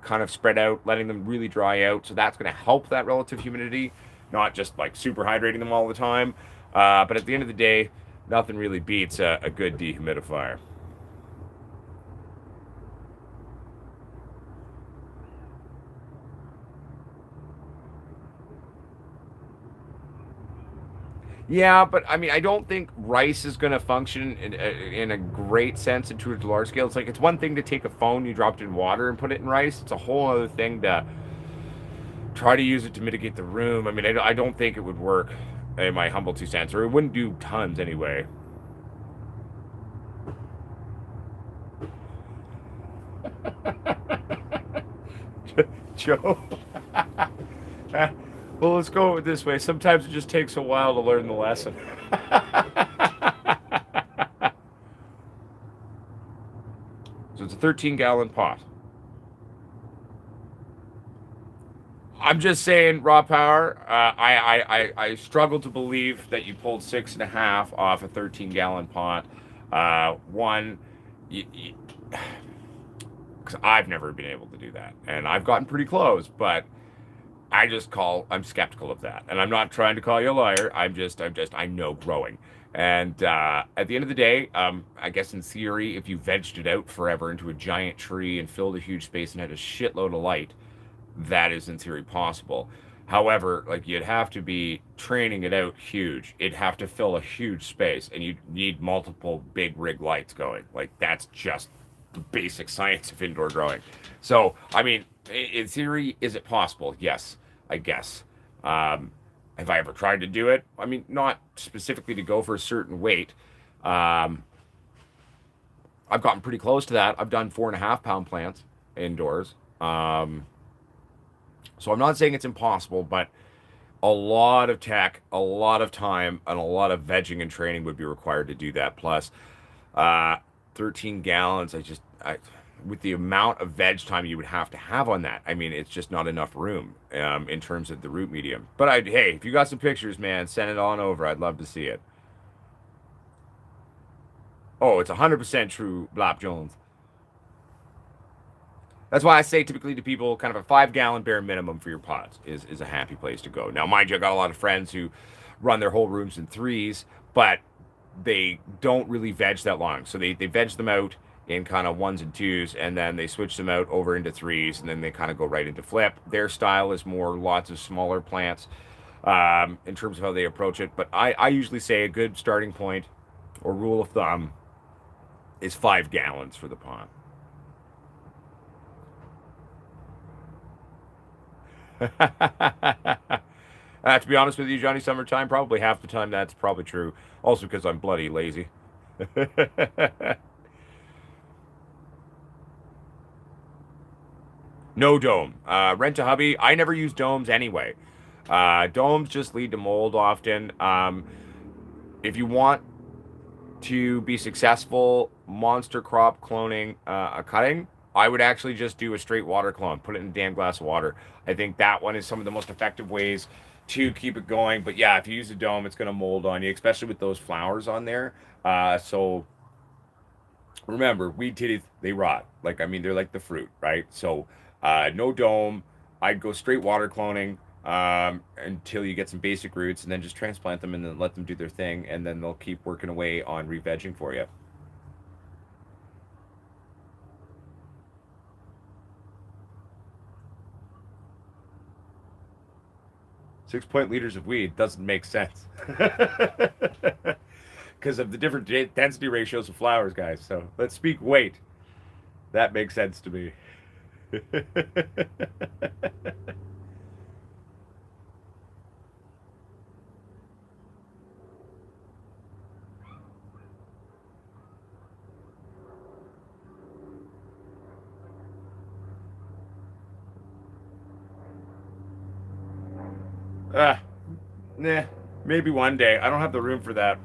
kind of spread out, letting them really dry out. So that's going to help that relative humidity, not just like super hydrating them all the time. But at the end of the day, nothing really beats a good dehumidifier. Yeah, but I mean, I don't think rice is going to function in a great sense into a large scale. It's like it's one thing to take a phone, you drop it in water and put it in rice. It's a whole other thing to try to use it to mitigate the room. I mean, I don't think it would work, in my humble 2 cents, or it wouldn't do tons anyway. Joe. Well, let's go this way. Sometimes it just takes a while to learn the lesson. So it's a 13-gallon pot. I'm just saying, raw power. I struggle to believe that you pulled 6.5 off a 13-gallon pot. One, because I've never been able to do that, and I've gotten pretty close, but I'm skeptical of that, and I'm not trying to call you a liar. I know growing, and at the end of the day, I guess in theory, if you vegged it out forever into a giant tree and filled a huge space and had a shitload of light, that is in theory possible. However, like you'd have to be training it out huge. It'd have to fill a huge space, and you'd need multiple big rig lights going. Like that's just the basic science of indoor growing. So, I mean, in theory, is it possible? Yes, I guess. Have I ever tried to do it? I mean, not specifically to go for a certain weight. Um, I've gotten pretty close to that. I've done 4.5 pound plants indoors. So I'm not saying it's impossible, but a lot of tech, a lot of time, and a lot of vegging and training would be required to do that. Plus, uh, 13 gallons, with the amount of veg time you would have on that, I mean, it's just not enough room in terms of the root medium. But hey, if you got some pictures, man, send it on over. I'd love to see it. Oh, it's 100% true, Blop Jones. That's why I say typically to people, kind of a 5 gallon bare minimum for your pots is a happy place to go. Now, mind you, I got a lot of friends who run their whole rooms in threes, but they don't really veg that long. So they veg them out in kind of ones and twos, and then they switch them out over into threes, and then they kind of go right into flip. Their style is more lots of smaller plants in terms of how they approach it. But I usually say a good starting point or rule of thumb is 5 gallons for the pond. To be honest with you, Johnny, summertime, probably half the time that's probably true. Also because I'm bloody lazy. No dome. Rent a hubby. I never use domes anyway. Domes just lead to mold often. If you want to be successful monster crop cloning a cutting, I would actually just do a straight water clone. Put it in a damn glass of water. I think that one is some of the most effective ways to keep it going. But yeah, if you use a dome, it's going to mold on you, especially with those flowers on there. So remember, weed titties, they rot. Like, I mean, they're like the fruit, right? So no dome. I'd go straight water cloning until you get some basic roots, and then just transplant them and then let them do their thing, and then they'll keep working away on re-vegging for you. 6 liters of weed doesn't make sense because of the different density ratios of flowers, guys. So let's speak weight. That makes sense to me. Ah, nah, maybe one day. I don't have the room for that.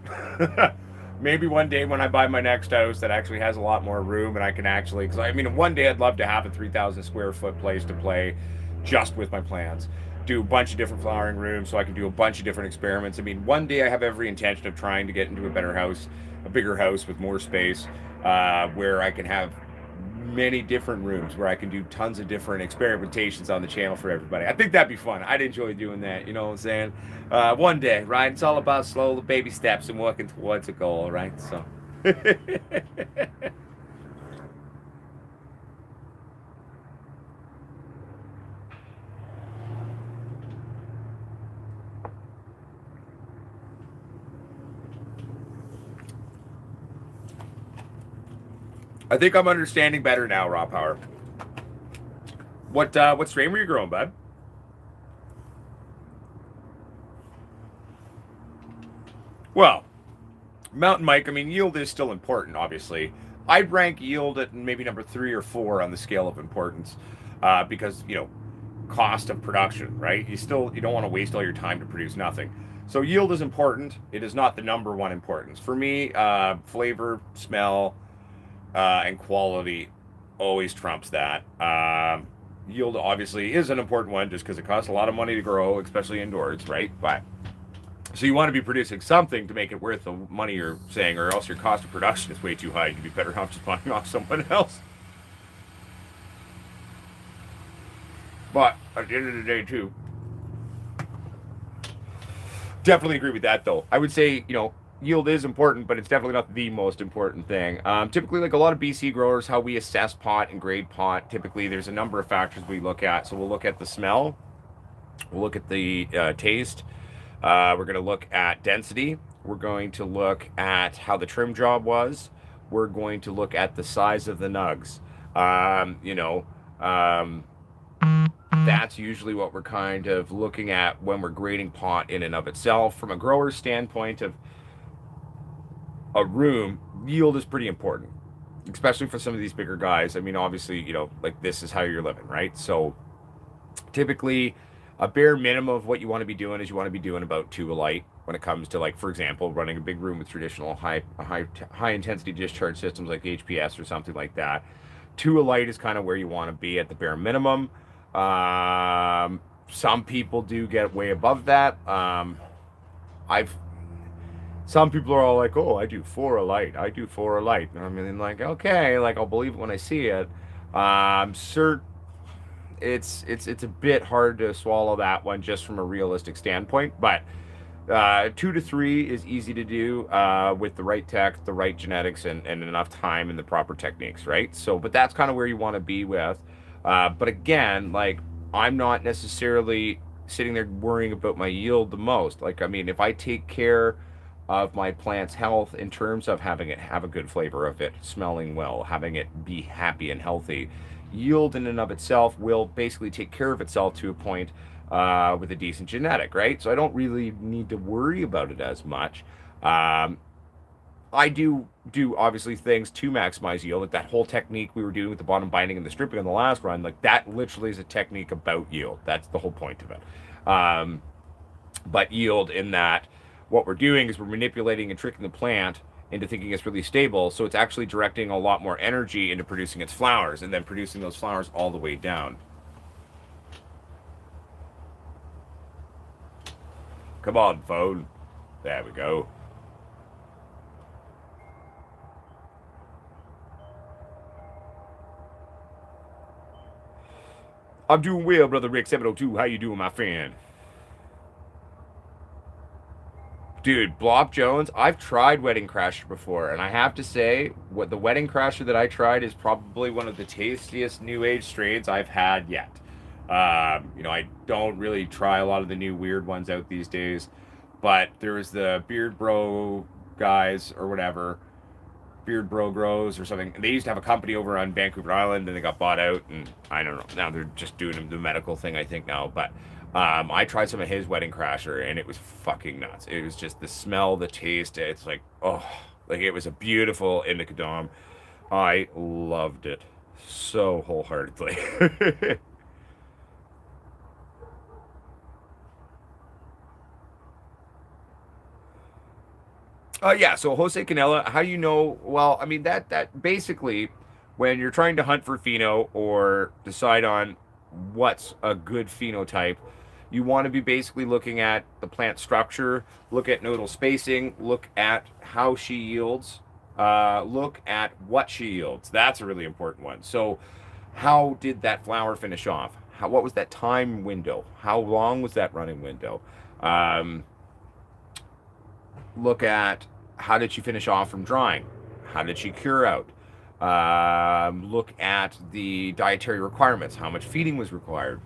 Maybe one day when I buy my next house that actually has a lot more room and I can actually, because I mean, one day I'd love to have a 3,000 square foot place to play just with my plants. Do a bunch of different flowering rooms so I can do a bunch of different experiments. I mean, one day I have every intention of trying to get into a better house, a bigger house with more space, where I can have many different rooms where I can do tons of different experimentations on the channel for everybody. I think that'd be fun. I'd enjoy doing that. You know what I'm saying? One day, right? It's all about slow baby steps and working towards a goal, right? So. I think I'm understanding better now, Raw Power. What strain were you growing, bud? Well, Mountain Mike, I mean, yield is still important, obviously. I'd rank yield at maybe number 3 or 4 on the scale of importance, because cost of production, right? You don't want to waste all your time to produce nothing. So yield is important. It is not the number one importance for me. Flavor, smell, and quality always trumps that. Yield obviously is an important one just because it costs a lot of money to grow, especially indoors, right? But so you want to be producing something to make it worth the money you're saying, or else your cost of production is way too high. You'd be better off just buying off someone else. But at the end of the day, too, definitely agree with that, though. I would say, yield is important, but it's definitely not the most important thing. Typically, like a lot of BC growers, how we assess pot and grade pot, typically there's a number of factors we look at. So we'll look at the smell, we'll look at the taste, we're going to look at density, we're going to look at how the trim job was, we're going to look at the size of the nugs. Um, that's usually what we're kind of looking at when we're grading pot in and of itself. From a grower's standpoint of a room, yield is pretty important, especially for some of these bigger guys. I mean, obviously, like this is how you're living, right? So typically, a bare minimum of what you want to be doing is you want to be doing about 2 a light when it comes to, like, for example, running a big room with traditional high intensity discharge systems like HPS or something like that. 2 a light is kind of where you want to be at the bare minimum. Some people do get way above that. I've Some people are all like, "Oh, I do 4 a light. I do 4 a light." And I mean, like, okay, like I'll believe it when I see it. Cert, it's a bit hard to swallow that one just from a realistic standpoint. But 2 to 3 is easy to do with the right tech, the right genetics, and enough time and the proper techniques, right? So, but that's kind of where you want to be with. But again, like, I'm not necessarily sitting there worrying about my yield the most. Like, I mean, if I take care of my plant's health in terms of having it have a good flavor of it, smelling well, having it be happy and healthy. Yield in and of itself will basically take care of itself to a point with a decent genetic, right? So I don't really need to worry about it as much. Um, I do obviously things to maximize yield. Like that whole technique we were doing with the bottom binding and the stripping on the last run, like that literally is a technique about yield. That's the whole point of it. But yield in that what we're doing is we're manipulating and tricking the plant into thinking it's really stable. So it's actually directing a lot more energy into producing its flowers and then producing those flowers all the way down. Come on, phone. There we go. I'm doing well, brother Rick 702. How you doing, my friend? Dude, Blop Jones, I've tried Wedding Crasher before, and I have to say, what the Wedding Crasher that I tried is probably one of the tastiest new age strains I've had yet. I don't really try a lot of the new weird ones out these days, but there was the Beard Bro guys or whatever, Beard Bro Grows or something. And they used to have a company over on Vancouver Island, and they got bought out, and I don't know. Now they're just doing the medical thing, I think now. But I tried some of his Wedding Crasher, and it was fucking nuts. It was just the smell, the taste. It's like, oh, like it was a beautiful indica dom. I loved it so wholeheartedly. Yeah, so Jose Canela, how do you know? Well, I mean that basically, when you're trying to hunt for pheno or decide on what's a good phenotype, you want to be basically looking at the plant structure, look at nodal spacing, look at how she yields, look at what she yields. That's a really important one. So, how did that flower finish off? What was that time window? How long was that running window? Um, Look at how did she finish off from drying? How did she cure out? Look at the dietary requirements. How much feeding was required?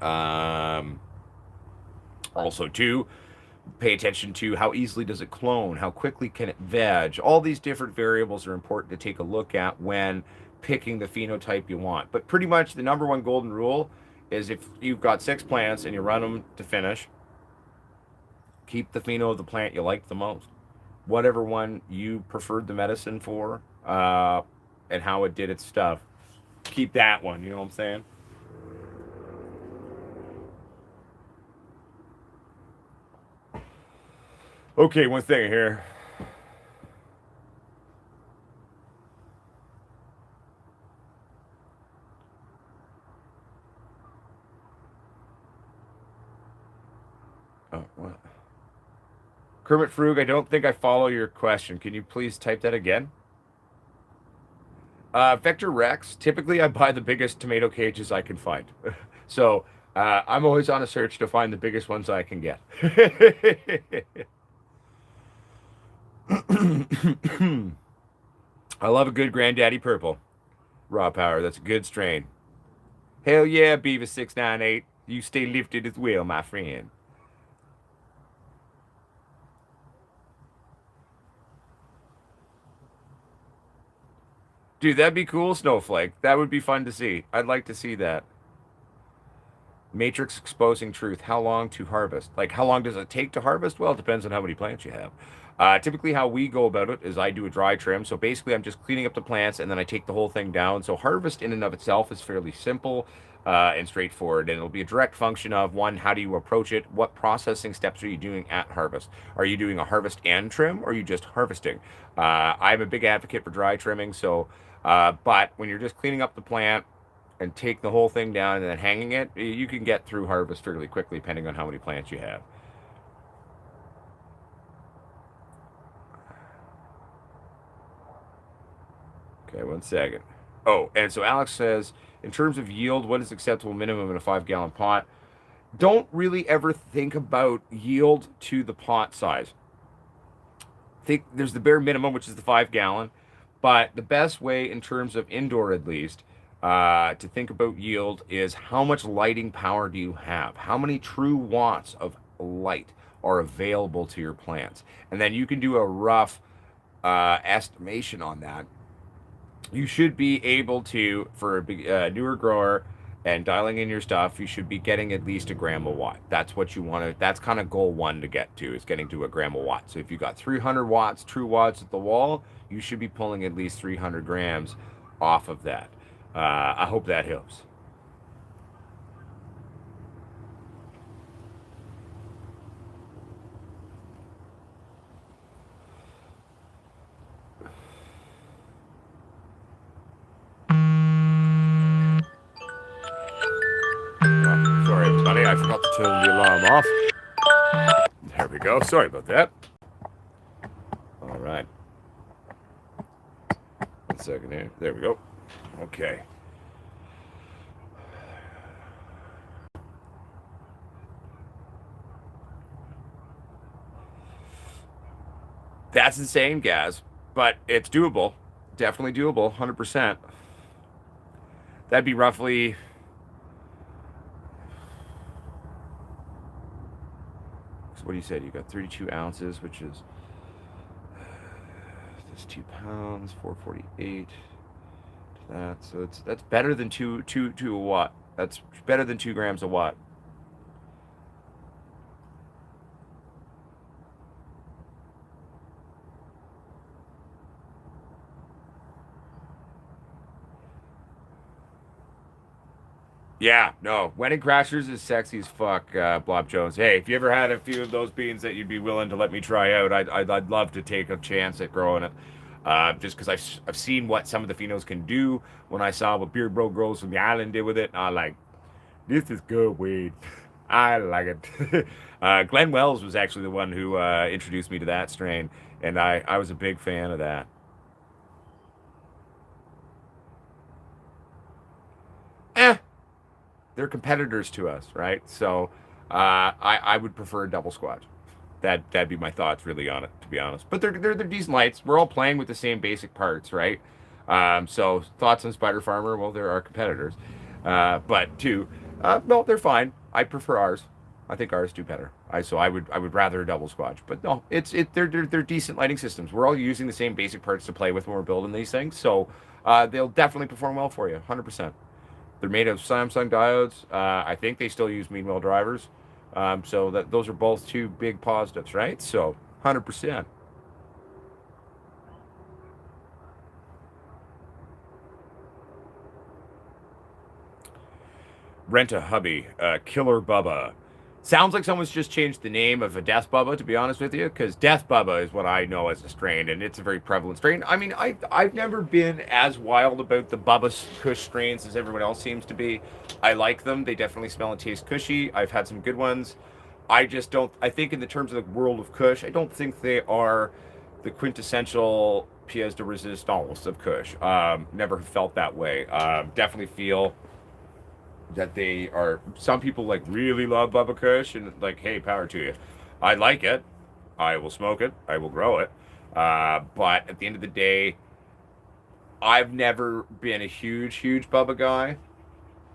Um, Also, too, pay attention to how easily does it clone? How quickly can it veg? All these different variables are important to take a look at when picking the phenotype you want. But pretty much the number one golden rule is if you've got 6 plants and you run them to finish, keep the pheno of the plant you like the most. Whatever one you preferred the medicine for, and how it did its stuff, keep that one. You know what I'm saying? Okay, one thing here. Oh, what? Kermit Frug, I don't think I follow your question. Can you please type that again? Vector Rex, typically I buy the biggest tomato cages I can find. So I'm always on a search to find the biggest ones I can get. I love a good Granddaddy Purple. Raw Power, that's a good strain. Hell yeah, Beavis698. You stay lifted as well, my friend. Dude, that'd be cool, Snowflake. That would be fun to see. I'd like to see that. Matrix exposing truth. How long to harvest? Like, how long does it take to harvest? Well, it depends on how many plants you have. Typically, how we go about it is I do a dry trim. So basically, I'm just cleaning up the plants and then I take the whole thing down. So harvest in and of itself is fairly simple and straightforward. And it'll be a direct function of one, how do you approach it? What processing steps are you doing at harvest? Are you doing a harvest and trim or are you just harvesting? I'm a big advocate for dry trimming. So, but when you're just cleaning up the plant, and take the whole thing down and then hanging it, you can get through harvest fairly quickly depending on how many plants you have. Okay, one second. Oh, and so Alex says, in terms of yield, what is acceptable minimum in a 5 gallon pot? Don't really ever think about yield to the pot size. Think there's the bare minimum, which is the 5 gallon, but the best way in terms of indoor at least to think about yield is how much lighting power do you have? How many true watts of light are available to your plants. And then you can do a rough estimation on that. You should be able to, for a newer grower and dialing in your stuff, you should be getting at least a gram a watt. That's what you want to, that's kind of goal one to get to, is getting to a gram a watt. So if you got 300 watts, true watts at the wall, you should be pulling at least 300 grams off of that. I hope that helps. Sorry, everybody. I forgot to turn the alarm off. There we go. Sorry about that. All right. 1 second here. There we go. Okay. That's insane, Gaz. But it's doable. Definitely doable. 100%. That'd be roughly... What do you say? You got 32 ounces, which is... That's 2 pounds, 448. That, so that's better than two a watt. That's better than 2 grams a watt. Yeah, no. Wedding Crashers is sexy as fuck, Blob Jones. Hey, if you ever had a few of those beans that you'd be willing to let me try out, I'd love to take a chance at growing it. Just because I've seen what some of the phenos can do. When I saw what Beard Bro Grows from the island did with it, I like, this is good weed. I like it. Glenn Wells was actually the one who introduced me to that strain, and I was a big fan of that. Eh, they're competitors to us, right? So I would prefer a double squatch. That'd be my thoughts really on it, to be honest. But they're decent lights. We're all playing with the same basic parts, right? So thoughts on Spider Farmer? Well, they're our competitors, but two, no, they're fine. I prefer ours. I think ours do better. I would rather a double squatch. But no, they're decent lighting systems. We're all using the same basic parts to play with when we're building these things, so they'll definitely perform well for you, 100%. They're made of Samsung diodes. I think they still use Meanwheel drivers. So that those are both two big positives, right? So 100%. Rent a hubby, Killer Bubba. Sounds like someone's just changed the name of a Death Bubba, to be honest with you, because Death Bubba is what I know as a strain, and it's a very prevalent strain. I mean, I've never been as wild about the Bubba Kush strains as everyone else seems to be. I like them. They definitely smell and taste cushy. I've had some good ones. I just don't. I think in the terms of the world of Kush, I don't think they are the quintessential pièce de résistance of Kush. Never felt that way. Definitely feel that they are, some people like really love Bubba Kush and like, hey, power to you. I like it. I will smoke it. I will grow it. But at the end of the day, I've never been a huge Bubba guy.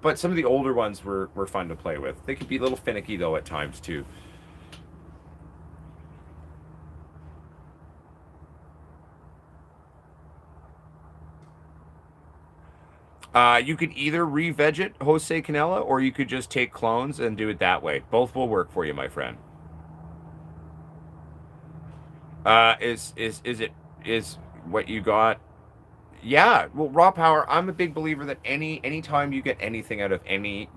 But some of the older ones were fun to play with. They could be a little finicky though at times too. You could either re-veg it, Jose Canela, or you could just take clones and do it that way. Both will work for you, my friend. Is what you got? Yeah. Well, raw power. I'm a big believer that anytime you get anything out of any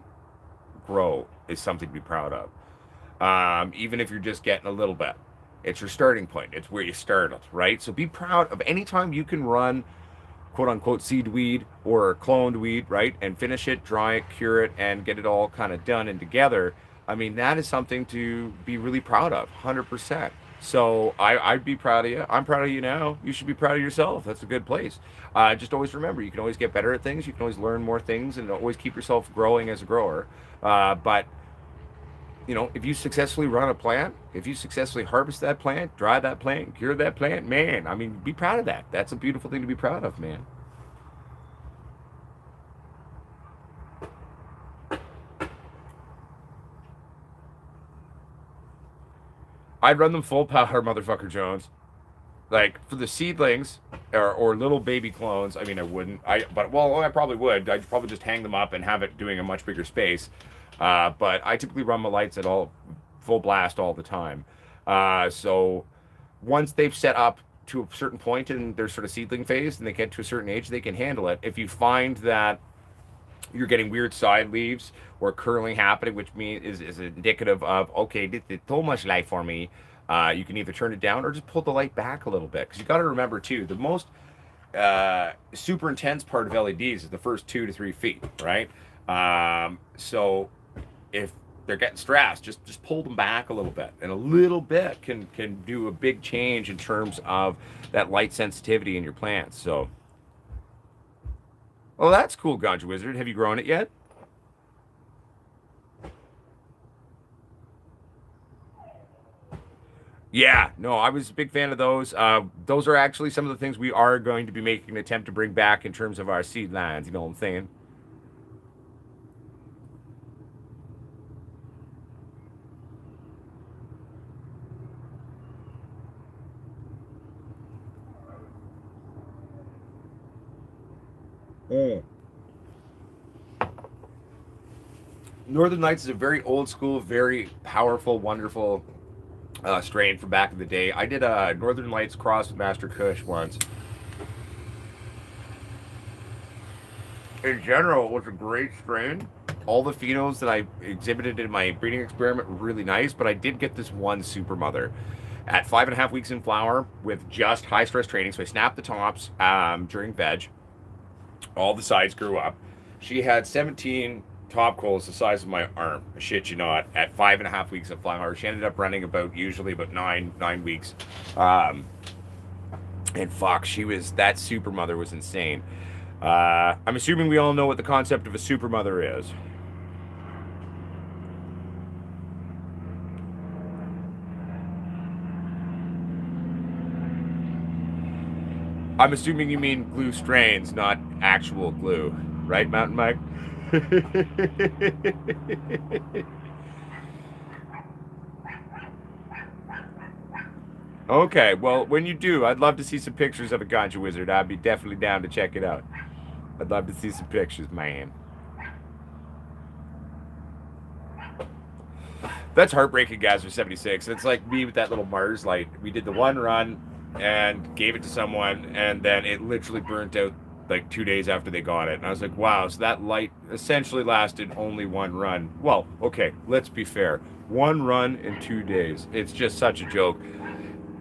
grow is something to be proud of. Even if you're just getting a little bit, it's your starting point. It's where you started, right? So be proud of any time you can run quote unquote seed weed or cloned weed, right? And finish it, dry it, cure it, and get it all kind of done and together. I mean, that is something to be really proud of, 100%. So I'd be proud of you. I'm proud of you now. You should be proud of yourself. That's a good place. Just always remember, you can always get better at things. You can always learn more things and always keep yourself growing as a grower. But you know, if you successfully run a plant, if you successfully harvest that plant, dry that plant, cure that plant, man, I mean, be proud of that. That's a beautiful thing to be proud of, man. I'd run them full power, motherfucker Jones. Like for the seedlings or little baby clones, I mean, I wouldn't. I probably would. I'd probably just hang them up and have it doing a much bigger space. But I typically run my lights at all full blast all the time. So once they've set up to a certain point in their sort of seedling phase and they get to a certain age, they can handle it. If you find that you're getting weird side leaves or curling happening, which means is indicative of okay, this is too much light for me. You can either turn it down or just pull the light back a little bit because you got to remember too the most super intense part of LEDs is the first 2 to 3 feet, right? So if they're getting stressed, just pull them back a little bit, and a little bit can do a big change in terms of that light sensitivity in your plants. So, well, that's cool, Ganja Wizard. Have you grown it yet? Yeah, no, I was a big fan of those. Those are actually some of the things we are going to be making an attempt to bring back in terms of our seed lines. You know what I'm saying? Mm. Northern Lights is a very old school, very powerful, wonderful strain from back in the day. I did a Northern Lights cross with Master Kush once. In general, it was a great strain. All the phenos that I exhibited in my breeding experiment were really nice, but I did get this one super mother at 5.5 weeks in flower with just high stress training. So I snapped the tops during veg. All the sides grew up. She had 17 top coals the size of my arm. I shit you not. At 5.5 weeks of flower, she ended up running usually about nine weeks. Um, and fuck, she was that super mother was insane. I'm assuming we all know what the concept of a super mother is. I'm assuming you mean glue strains, not actual glue, right, Mountain Mike? Okay, well, when you do, I'd love to see some pictures of a ganja wizard. I'd be definitely down to check it out. I'd love to see some pictures, man. That's heartbreaking, guys, for 76. It's like me with that little Mars light. We did the one run and gave it to someone, and then it literally burnt out like 2 days after they got it. And I was like, wow, so that light essentially lasted only one run. Well, okay, let's be fair. One run in 2 days. It's just such a joke.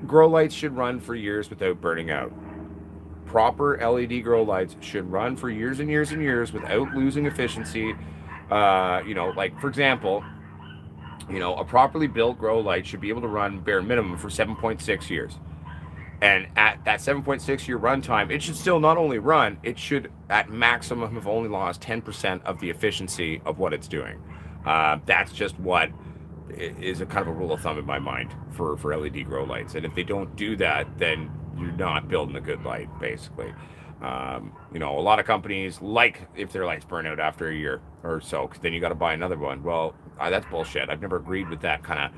Grow lights should run for years without burning out. Proper LED grow lights should run for years and years and years without losing efficiency. Like for example, a properly built grow light should be able to run bare minimum for 7.6 years. And at that 7.6 year runtime, it should still not only run, it should at maximum have only lost 10% of the efficiency of what it's doing. That's just what is a kind of a rule of thumb in my mind for LED grow lights. And if they don't do that, then you're not building a good light, basically. A lot of companies like if their lights burn out after a year or so, because then you got to buy another one. Well, that's bullshit. I've never agreed with that kind of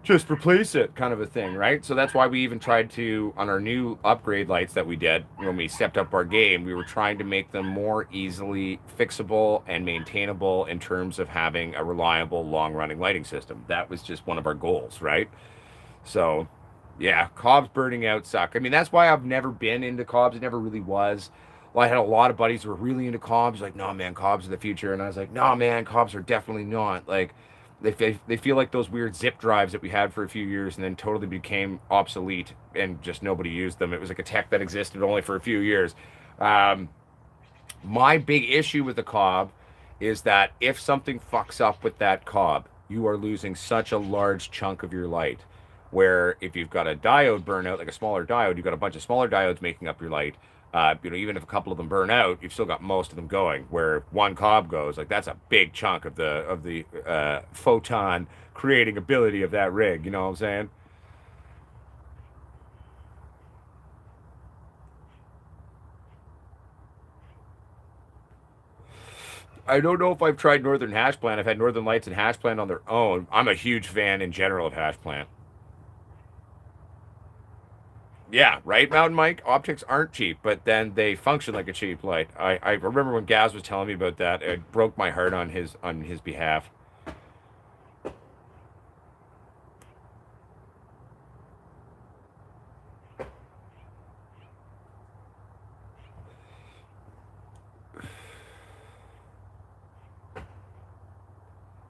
just replace it kind of a thing, right? So that's why we even tried to, on our new upgrade lights that we did when we stepped up our game, we were trying to make them more easily fixable and maintainable in terms of having a reliable, long running lighting system. That was just one of our goals, right? So, yeah, cobs burning out suck. I mean, that's why I've never been into cobs. It never really was. Well, I had a lot of buddies who were really into cobs, like, no, man, cobs are the future. And I was like, no, man, cobs are definitely not. Like, they feel like those weird zip drives that we had for a few years and then totally became obsolete and just nobody used them. It was like a tech that existed only for a few years. Um, my big issue with the cob is that if something fucks up with that cob, you are losing such a large chunk of your light. Where if you've got a diode burnout, like a smaller diode, you've got a bunch of smaller diodes making up your light. Even if a couple of them burn out, you've still got most of them going. Where if one cob goes, like that's a big chunk of the photon creating ability of that rig. You know what I'm saying? I don't know if I've tried Northern Hash Plant. I've had Northern Lights and Hash Plant on their own. I'm a huge fan in general of Hash Plant. Yeah, right, Mountain Mike. Optics aren't cheap, but then they function like a cheap light. I remember when Gaz was telling me about that. It broke my heart on his behalf.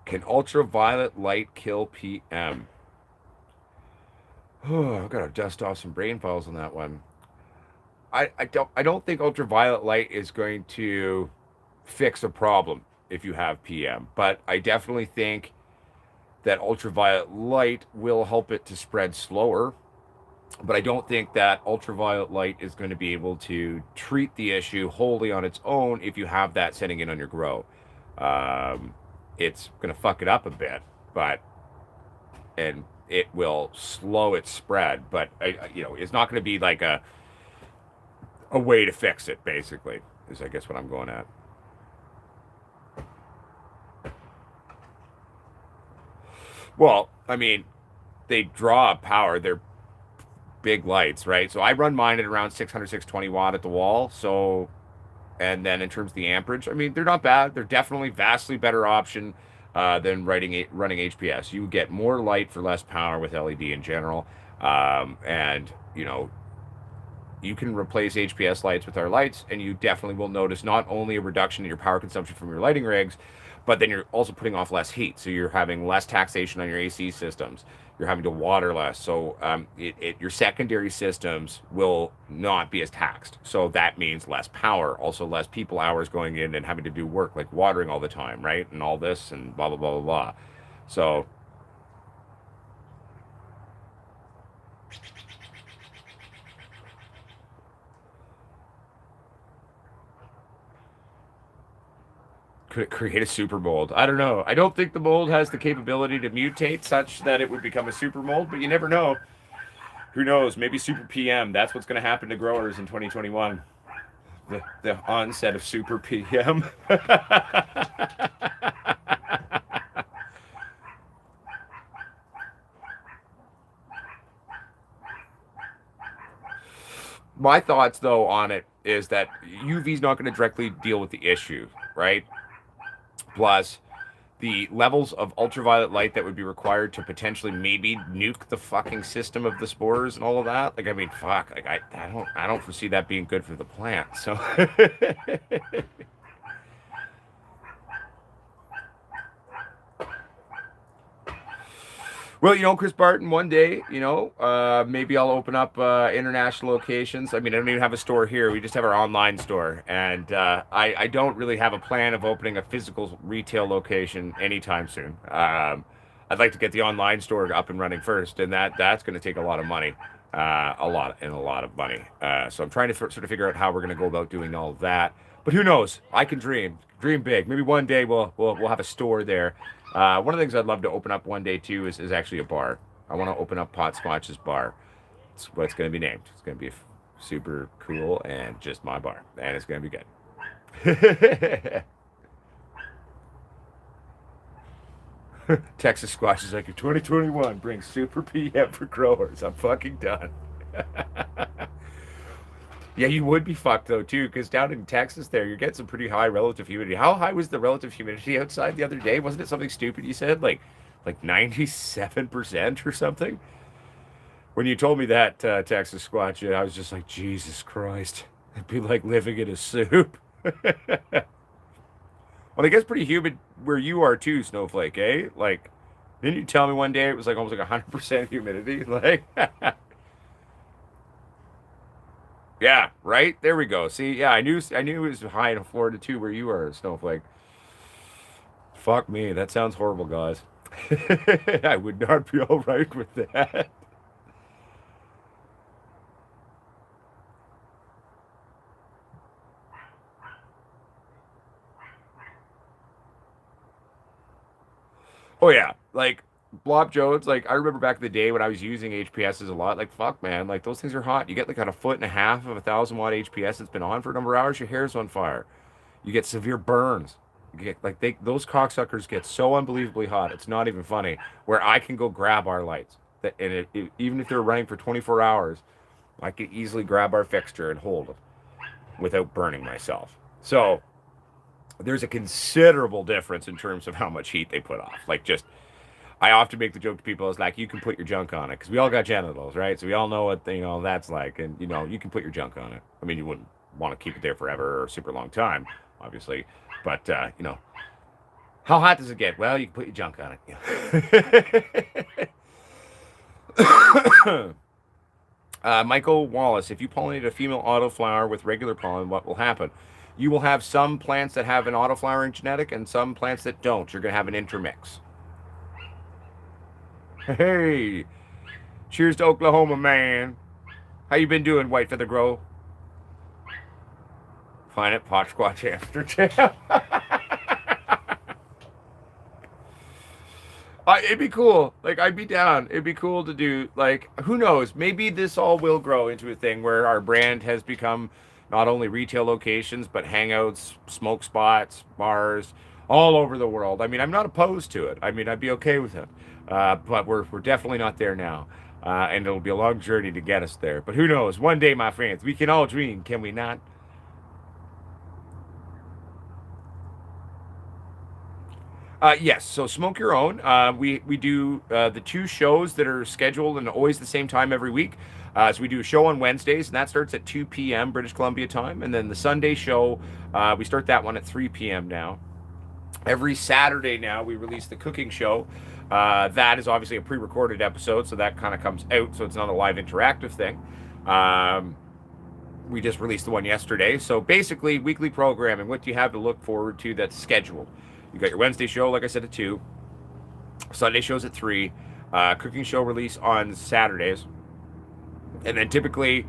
Can ultraviolet light kill PM? Oh, I've got to dust off some brain files on that one. I don't think ultraviolet light is going to fix a problem if you have PM, but I definitely think that ultraviolet light will help it to spread slower. But I don't think that ultraviolet light is going to be able to treat the issue wholly on its own if you have that setting in on your grow. Um, it's going to fuck it up a bit, but and it will slow its spread. But it's not going to be like a way to fix it. Basically, is I guess what I'm going at. Well, I mean, they draw power. They're big lights, right? So I run mine at around 600, 620 watt at the wall. So, and then in terms of the amperage, I mean, they're not bad. They're definitely vastly better option than running HPS. You get more light for less power with LED in general. And, you can replace HPS lights with our lights, and you definitely will notice not only a reduction in your power consumption from your lighting rigs, but then you're also putting off less heat. So you're having less taxation on your AC systems. You're having to water less. So your secondary systems will not be as taxed. So that means less power, also less people hours going in and having to do work like watering all the time, right? And all this and blah, blah, blah, blah, blah. So could it create a super mold? I don't know. I don't think the mold has the capability to mutate such that it would become a super mold, but you never know. Who knows? Maybe super PM. That's what's going to happen to growers in 2021. The onset of super PM. My thoughts, though, on it is that UV is not going to directly deal with the issue, right? Plus, the levels of ultraviolet light that would be required to potentially maybe nuke the fucking system of the spores and all of that. Like, I mean, fuck. Like, I don't foresee that being good for the plant. So, well, Chris Barton, one day, maybe I'll open up international locations. I mean, I don't even have a store here. We just have our online store. And I don't really have a plan of opening a physical retail location anytime soon. I'd like to get the online store up and running first, and that's going to take a lot of money, a lot of money. So I'm trying to sort of figure out how we're going to go about doing all of that. But who knows? I can dream big. Maybe one day we'll have a store there. One of the things I'd love to open up one day too is actually a bar. I want to open up Potsquatch's bar. It's what it's going to be named. It's going to be super cool and just my bar, and it's going to be good. Texas Squash is like 2021 brings super PM for growers. I'm fucking done. Yeah, you would be fucked though too, because down in Texas there, you're getting some pretty high relative humidity. How high was the relative humidity outside the other day? Wasn't it something stupid you said, like 97% or something? When you told me that, Texas Squatch, I was just like, Jesus Christ, it'd be like living in a soup. Well, I guess pretty humid where you are too, Snowflake, eh? Like, didn't you tell me one day it was like almost like 100% humidity? Like, yeah, right. There we go. See, yeah, I knew it was high in Florida too, where you are, Snowflake. Fuck me, that sounds horrible, guys. I would not be all right with that. Oh yeah, like Blob Jones. Like I remember back in the day when I was using HPSs a lot. Like fuck, man, like those things are hot. You get like on a foot and a half of 1,000 watt HPS that's been on for a number of hours. Your hair's on fire. You get severe burns. You get like those cocksuckers get so unbelievably hot. It's not even funny. Where I can go grab our lights that even if they're running for 24 hours, I could easily grab our fixture and hold it without burning myself. So there's a considerable difference in terms of how much heat they put off. Like, just, I often make the joke to people, is like, you can put your junk on it, because we all got genitals, right? So we all know what, that's like, and you can put your junk on it. I mean, you wouldn't want to keep it there forever or a super long time, obviously, but how hot does it get? Well, you can put your junk on it. Michael Wallace, if you pollinate a female autoflower with regular pollen, what will happen? You will have some plants that have an autoflowering genetic and some plants that don't. You're going to have an intermix. Hey, cheers to Oklahoma, man. How you been doing, White Feather Grow? Fine at Potsquatch Amsterdam. It'd be cool. Like, I'd be down. It'd be cool to do, like, who knows? Maybe this all will grow into a thing where our brand has become not only retail locations, but hangouts, smoke spots, bars, all over the world. I mean, I'm not opposed to it. I mean, I'd be okay with it. But we're definitely not there now. And it'll be a long journey to get us there. But who knows? One day, my friends, we can all dream, can we not? Yes, so Smoke Your Own. We do the two shows that are scheduled and always the same time every week. So we do a show on Wednesdays, and that starts at 2 p.m. British Columbia time. And then the Sunday show, we start that one at 3 p.m. now. Every Saturday now, we release the cooking show. That is obviously a pre-recorded episode, so that kind of comes out, so it's not a live interactive thing. We just released the one yesterday. So basically, weekly programming, what do you have to look forward to that's scheduled? You got your Wednesday show, like I said, at 2. Sunday shows at 3. Cooking show release on Saturdays. And then typically,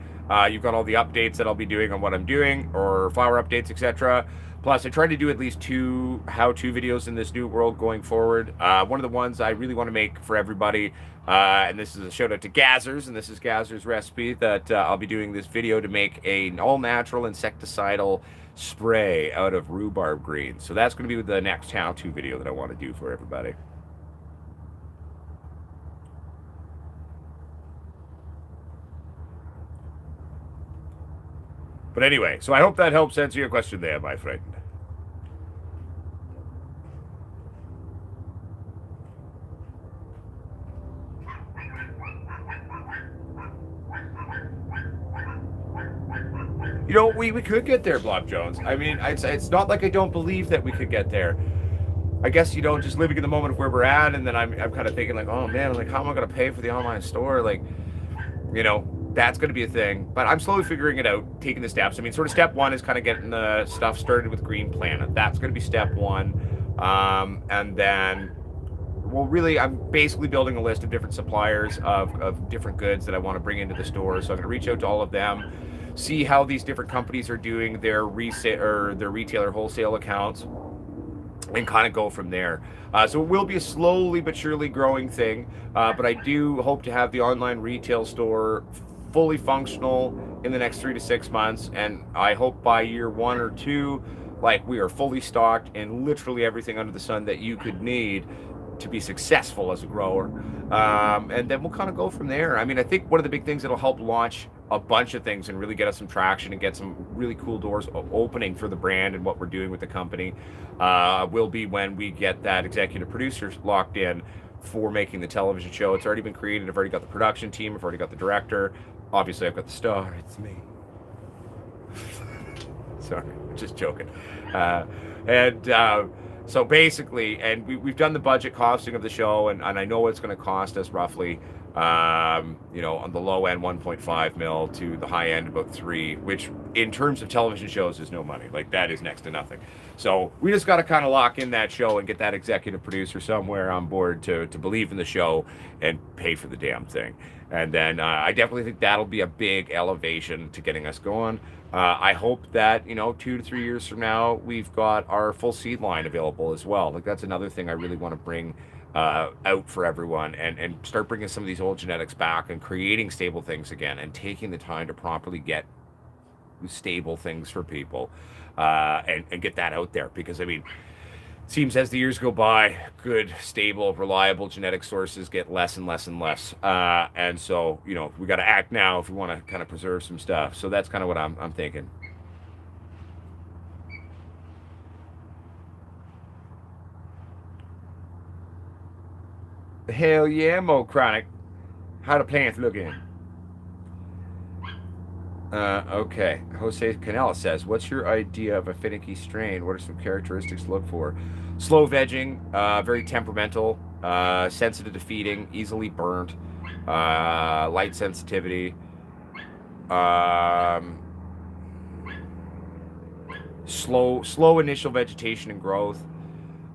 you've got all the updates that I'll be doing on what I'm doing, or flower updates, etc. Plus, I try to do at least 2 how-to videos in this new world going forward. One of the ones I really want to make for everybody, and this is a shout out to Gazzers, and this is Gazzers' recipe, that I'll be doing this video to make an all-natural insecticidal spray out of rhubarb greens. So that's going to be the next how-to video that I want to do for everybody. But anyway, so I hope that helps answer your question there, my friend. We could get there, Blob Jones. I mean, it's not like I don't believe that we could get there. I guess, just living in the moment of where we're at, and then I'm kind of thinking, like, oh man, like, how am I going to pay for the online store? Like, that's going to be a thing. But I'm slowly figuring it out, taking the steps. I mean, sort of step 1 is kind of getting the stuff started with Green Planet. That's going to be step 1. And then, well, really, I'm basically building a list of different suppliers of different goods that I want to bring into the store. So I'm going to reach out to all of them, see how these different companies are doing their resale or their retailer wholesale accounts, and kind of go from there. So it will be a slowly but surely growing thing, but I do hope to have the online retail store fully functional in the next 3 to 6 months, and I hope by year 1 or 2, like, we are fully stocked in literally everything under the sun that you could need to be successful as a grower. And then we'll kind of go from there. I mean, I think one of the big things that'll help launch a bunch of things and really get us some traction and get some really cool doors opening for the brand and what we're doing with the company will be when we get that executive producer locked in for making the television show. It's already been created. I've already got the production team. I've already got the director. Obviously, I've got the star. It's me. Sorry, just joking. So basically, and we've done the budget costing of the show, and I know it's going to cost us roughly, on the low end 1.5 mil to the high end about 3, which in terms of television shows is no money. Like, that is next to nothing. So we just got to kind of lock in that show and get that executive producer somewhere on board to believe in the show and pay for the damn thing. And then I definitely think that'll be a big elevation to getting us going. I hope that, 2 to 3 years from now, we've got our full seed line available as well. Like, that's another thing I really want to bring out for everyone, and start bringing some of these old genetics back and creating stable things again, and taking the time to properly get stable things for people and get that out there. Because, I mean, seems as the years go by, good, stable, reliable genetic sources get less and less and less. And so, we got to act now if we want to kind of preserve some stuff. So that's kind of what I'm thinking. Hell yeah, Mo Chronic. How the plants looking? Okay. Jose Canella says, "What's your idea of a finicky strain? What are some characteristics to look for?" Slow vegging, very temperamental, sensitive to feeding, easily burnt, light sensitivity, um, slow initial vegetation and growth.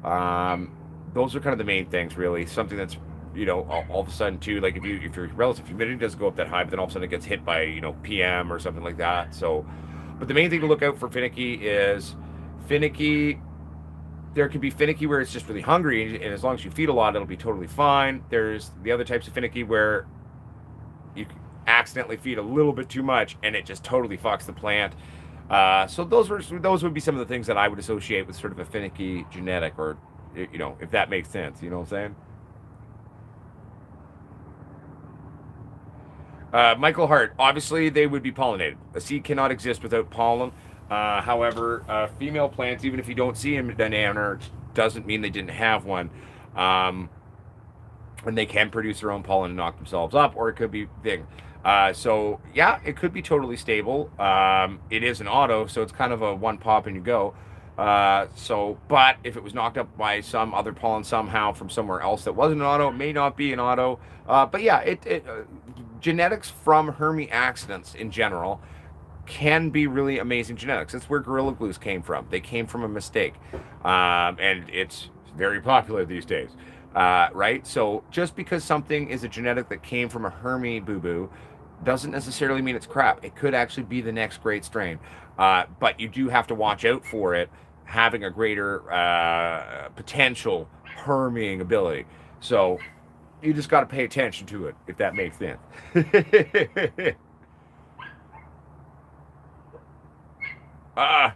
Um, those are kind of the main things, really. Something that's all of a sudden too, like if your relative humidity doesn't go up that high, but then all of a sudden it gets hit by PM or something like that. So, but the main thing to look out for finicky is finicky. There could be finicky where it's just really hungry, and as long as you feed a lot, it'll be totally fine. There's the other types of finicky where you accidentally feed a little bit too much, and it just totally fucks the plant. So those would be some of the things that I would associate with sort of a finicky genetic, or if that makes sense. You know what I'm saying? Michael Hart, obviously they would be pollinated. A seed cannot exist without pollen. However, female plants, even if you don't see them in anner, doesn't mean they didn't have one. Um, and they can produce their own pollen and knock themselves up, or it could be thing. So yeah, it could be totally stable. It is an auto, so it's kind of a one pop and you go. But if it was knocked up by some other pollen somehow from somewhere else that wasn't an auto, it may not be an auto. But yeah, genetics from hermy accidents in general can be really amazing genetics. That's where Gorilla Glues came from. They came from a mistake, and it's very popular these days. Right? So just because something is a genetic that came from a hermy boo-boo doesn't necessarily mean it's crap. It could actually be the next great strain. But you do have to watch out for it having a greater potential hermying ability. So you just got to pay attention to it, if that makes sense. uh,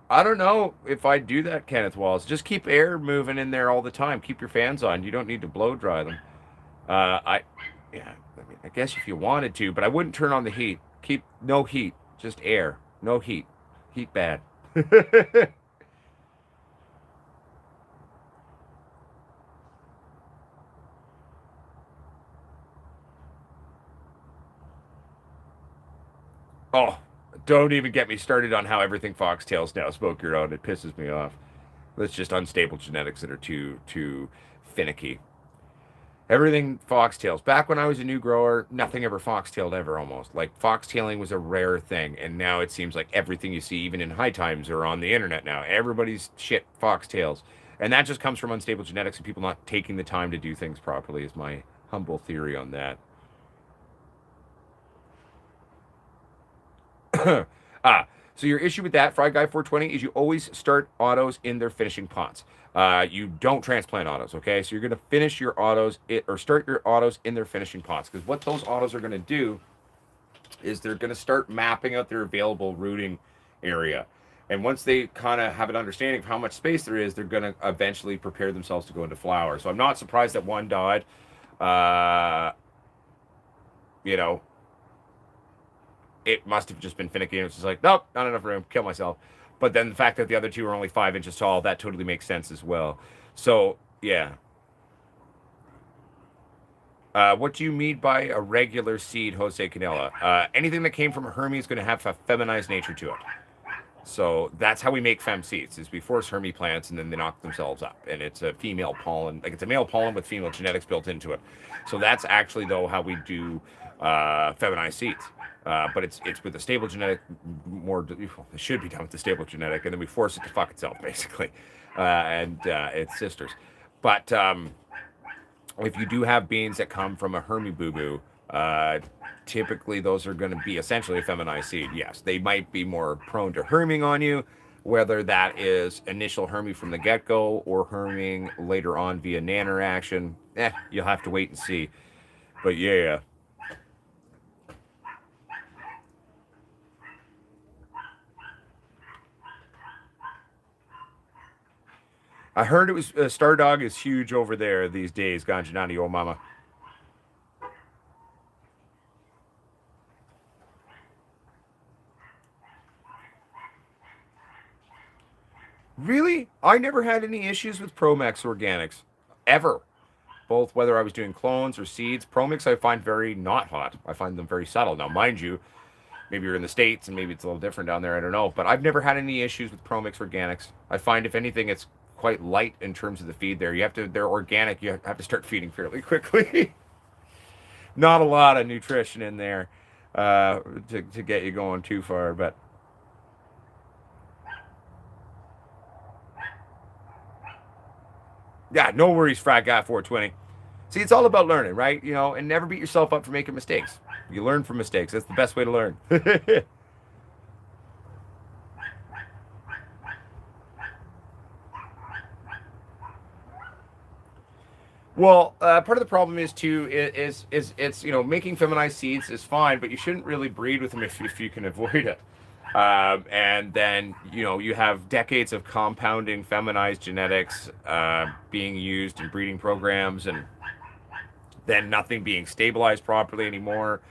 I don't know if I do that, Kenneth Walls. Just keep air moving in there all the time. Keep your fans on. You don't need to blow dry them. Yeah, I mean, I guess if you wanted to, but I wouldn't turn on the heat. Keep no heat, just air. No heat. Heat bad. Oh, don't even get me started on how everything foxtails now smoke your own. It pisses me off. That's just unstable genetics that are too finicky. Everything foxtails. Back when I was a new grower, nothing ever foxtailed ever almost. Like foxtailing was a rare thing, and now it seems like everything you see, even in high times, are on the internet now. Everybody's shit foxtails. And that just comes from unstable genetics and people not taking the time to do things properly, is my humble theory on that. ah, so your issue with that, Fry Guy 420, is you always start autos in their finishing pots. You don't transplant autos, okay? So you're going to finish your autos or start your autos in their finishing pots, because what those autos are going to do is they're going to start mapping out their available rooting area. And once they kind of have an understanding of how much space there is, they're going to eventually prepare themselves to go into flower. So I'm not surprised that one died. Uh, you know, it must have just been finicky. And it was just like, nope, not enough room, kill myself. But then the fact that the other two are only 5 inches tall, that totally makes sense as well. So, yeah. What do you mean by a regular seed, Jose Canella? Anything that came from a hermy is going to have a feminized nature to it. So that's how we make fem seeds, is we force hermy plants and then they knock themselves up. And it's a female pollen, like it's a male pollen with female genetics built into it. So that's actually, though, how we do feminized seeds. But it's with a stable genetic, it should be done with the stable genetic, and then we force it to fuck itself, basically, and its sisters. But if you do have beans that come from a hermy boo boo, typically those are going to be essentially a feminized seed. Yes, they might be more prone to herming on you, whether that is initial hermy from the get go or herming later on via nanner action. You'll have to wait and see. But yeah. I heard it was Star Dog is huge over there these days. Ganjanani, oh mama. Really? I never had any issues with Promex organics ever. Both whether I was doing clones or seeds. Promix I find very not hot. I find them very subtle. Now, mind you, maybe you're in the States and maybe it's a little different down there. I don't know. But I've never had any issues with Promix organics. I find if anything, it's quite light in terms of the feed there. You have to, they're organic. You have to start feeding fairly quickly. Not a lot of nutrition in there to get you going too far. But yeah, no worries, Frat Guy 420. See, it's all about learning, right? You know, and never beat yourself up for making mistakes. You learn from mistakes. That's the best way to learn. Well, part of the problem is too is it's you know making feminized seeds is fine, but you shouldn't really breed with them if you can avoid it. And then you know you have decades of compounding feminized genetics being used in breeding programs, and then nothing being stabilized properly anymore.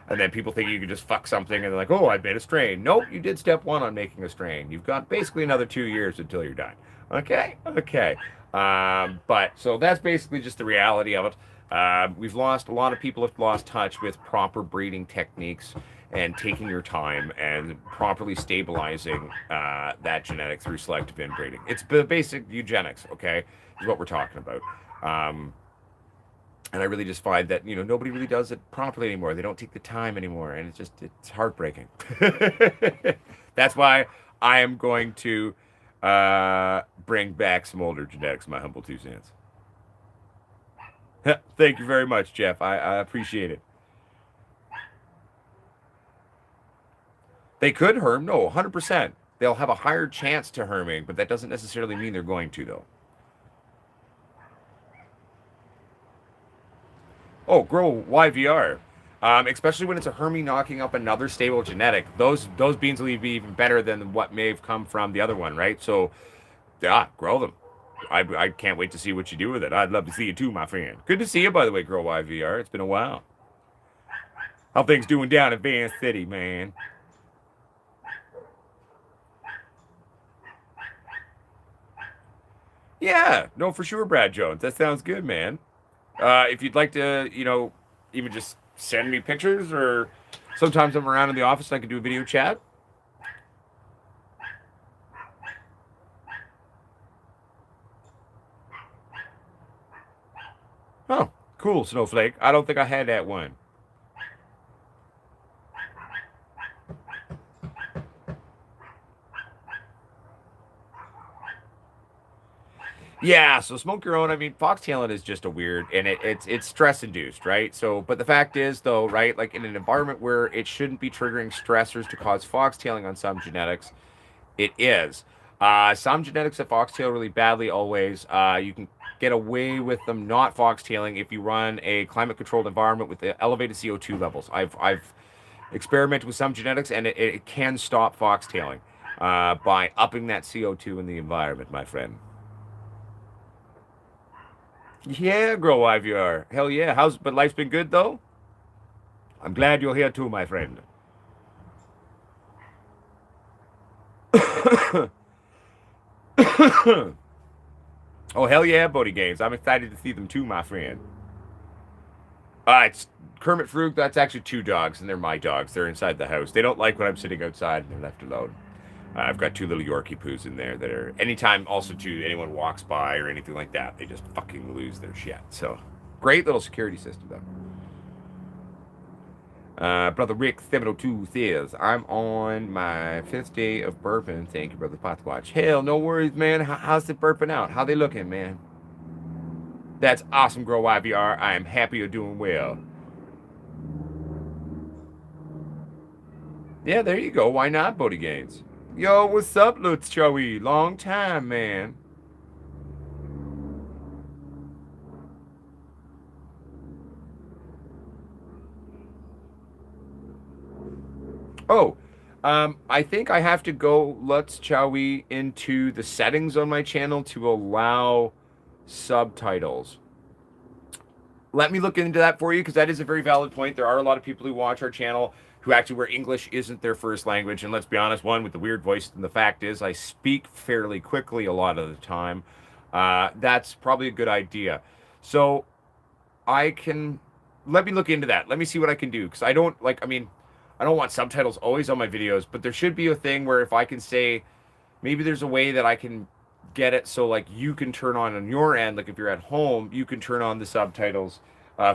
And then people think you can just fuck something, and they're like, "Oh, I made a strain." Nope, you did step one on making a strain. You've got basically another 2 years until you're done. Okay, okay. But so that's basically just the reality of it. We've lost a lot of people have lost touch with proper breeding techniques and taking your time and properly stabilizing that genetic through selective inbreeding. It's the basic eugenics, okay, is what we're talking about. Um, and I really just find that you know nobody really does it properly anymore. They don't take the time anymore, and it's heartbreaking. That's why I am going to bring back some older genetics. My humble 2 cents. Thank you very much, Jeff. I appreciate it. They could herm, no, 100%. They'll have a higher chance to herming, but that doesn't necessarily mean they're going to though. Oh, grow YVR. Especially when it's a Hermie knocking up another stable genetic. Those beans will be even better than what may have come from the other one, right? So, yeah, grow them. I can't wait to see what you do with it. I'd love to see you too, my friend. Good to see you, by the way, Grow YVR. It's been a while. How things doing down in Van City, man? Yeah, no, for sure, Brad Jones. That sounds good, man. If you'd like to, you know, even just send me pictures or sometimes I'm around in the office and I can do a video chat. Oh, cool, Snowflake. I don't think I had that one. Yeah, so smoke your own. I mean, foxtailing is just a weird, and it's stress induced, right? So, but the fact is, though, right, like in an environment where it shouldn't be triggering stressors to cause foxtailing on some genetics, it is. Some genetics that foxtail really badly always. You can get away with them not foxtailing if you run a climate controlled environment with the elevated CO2 levels. I've experimented with some genetics, and it can stop foxtailing by upping that CO2 in the environment, my friend. Yeah, grow IVR. Hell yeah. But life's been good though? I'm glad you're here too, my friend. Oh hell yeah, Bodie Games. I'm excited to see them too, my friend. It's Kermit Frug, that's actually 2 dogs, and they're my dogs. They're inside the house. They don't like when I'm sitting outside and they're left alone. I've got 2 little Yorkie poos in there that are anytime also too anyone walks by or anything like that, they just fucking lose their shit. So great little security system though. Brother Rick 702 says, I'm on my 5th day of burping. Thank you, Brother Potsquatch. Hell, no worries, man. How's it burping out? How they looking, man? That's awesome, Grow YVR. I am happy you're doing well. Yeah, there you go. Why not, Bodie Gaines? Yo, what's up, Lutz Joey? Long time, man. Oh, I think I have to go, shall we, into the settings on my channel to allow subtitles. Let me look into that for you, because that is a very valid point. There are a lot of people who watch our channel who actually where English isn't their first language. And let's be honest, one, with the weird voice, and the fact is I speak fairly quickly a lot of the time. That's probably a good idea. So let me look into that. Let me see what I can do, because I don't I don't want subtitles always on my videos, but there should be a thing where if I can say, maybe there's a way that I can get it so like you can turn on your end, like if you're at home, you can turn on the subtitles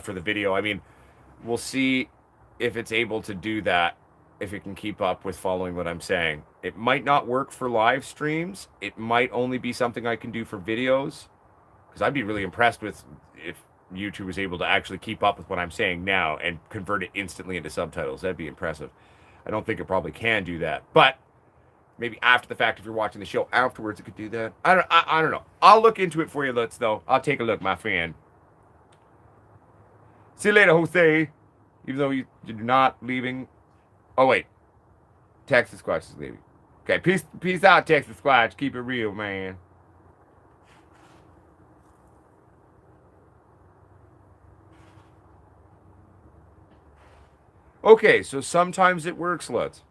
for the video. I mean, we'll see if it's able to do that, if it can keep up with following what I'm saying. It might not work for live streams. It might only be something I can do for videos, because I'd be really impressed with if YouTube was able to actually keep up with what I'm saying now and convert it instantly into subtitles. That'd be impressive. I don't think it probably can do that, but maybe after the fact, if you're watching the show afterwards, it could do that. I don't know. I'll look into it for you, Lutz, though. I'll take a look, my friend. See you later, Jose. Even though you're not leaving. Oh, wait. Texas Squatch is leaving. Okay, peace out, Texas Squatch. Keep it real, man. Okay, so sometimes it works, Lutz.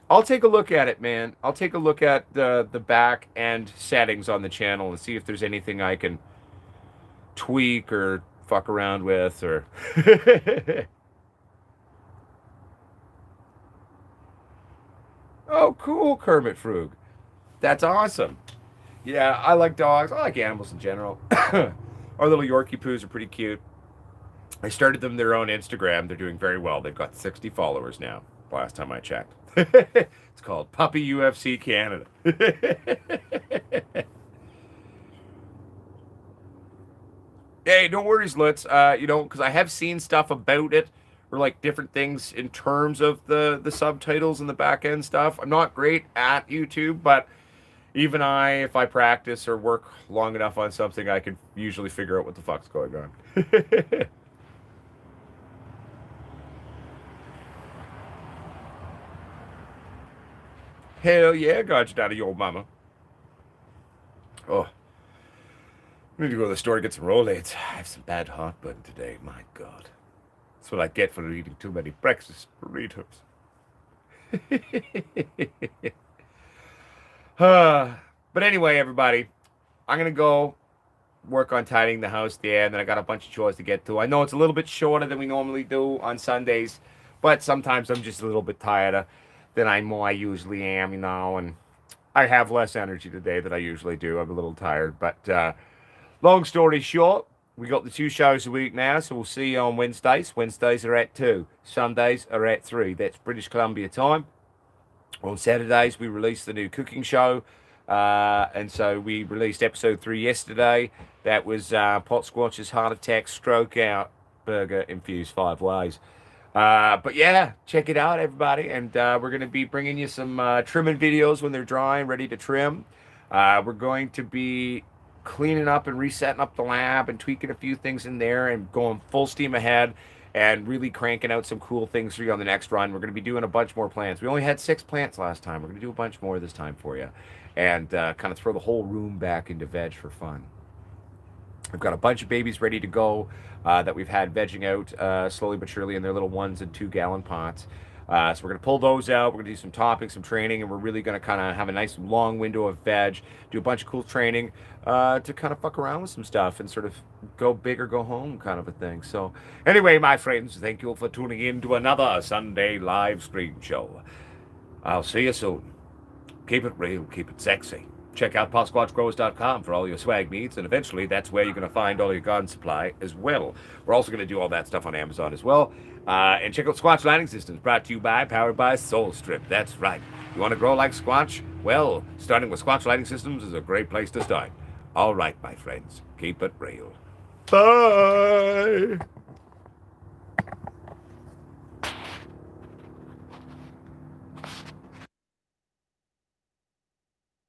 I'll take a look at it, man. I'll take a look at the back end settings on the channel and see if there's anything I can tweak or fuck around with, or Oh, cool, Kermit Frug. That's awesome. Yeah, I like dogs. I like animals in general. Our little Yorkie poos are pretty cute. I started them their own Instagram. They're doing very well. They've got 60 followers now, last time I checked. It's called Puppy UFC Canada. Hey, don't worry, Lutz. Because I have seen stuff about it, or like different things in terms of the subtitles and the back end stuff. I'm not great at YouTube, but even if I practice or work long enough on something, I can usually figure out what the fuck's going on. Hell yeah, got you down to your old mama. Oh, I need to go to the store and get some Rolaids. I have some bad heartburn today. My God. That's what I get for eating too many breakfast burritos. But anyway, everybody, I'm going to go work on tidying the house there, and then I got a bunch of chores to get to. I know it's a little bit shorter than we normally do on Sundays, but sometimes I'm just a little bit tireder than I usually am, and I have less energy today than I usually do. I'm a little tired, but long story short, we got the 2 shows a week now, so we'll see you on Wednesdays. Wednesdays are at 2. Sundays are at 3. That's British Columbia time. On Saturdays, we release the new cooking show. And so we released episode 3 yesterday. That was Potsquatch's Heart Attack Stroke Out Burger infused 5 ways. But yeah, check it out, everybody. And we're going to be bringing you some trimming videos when they're dry and ready to trim. We're going to be cleaning up and resetting up the lab and tweaking a few things in there and going full steam ahead and really cranking out some cool things for you on the next run. We're going to be doing a bunch more plants. We only had 6 plants last time. We're going to do a bunch more this time for you, and kind of throw the whole room back into veg for fun. We've got a bunch of babies ready to go that we've had vegging out slowly but surely in their little 1 and 2 gallon pots. So we're going to pull those out. We're going to do some topping, some training, and we're really going to kind of have a nice long window of veg, do a bunch of cool training to kind of fuck around with some stuff and sort of go big or go home kind of a thing. So anyway, my friends, thank you for tuning in to another Sunday live stream show. I'll see you soon. Keep it real, keep it sexy. Check out PotsquatchGrowers.com for all your swag needs, and eventually that's where you're going to find all your garden supply as well. We're also going to do all that stuff on Amazon as well. And check out Squatch Lighting Systems, brought to you by, powered by Soul Strip. That's right. You want to grow like Squatch? Well, starting with Squatch Lighting Systems is a great place to start. All right, my friends, keep it real. Bye!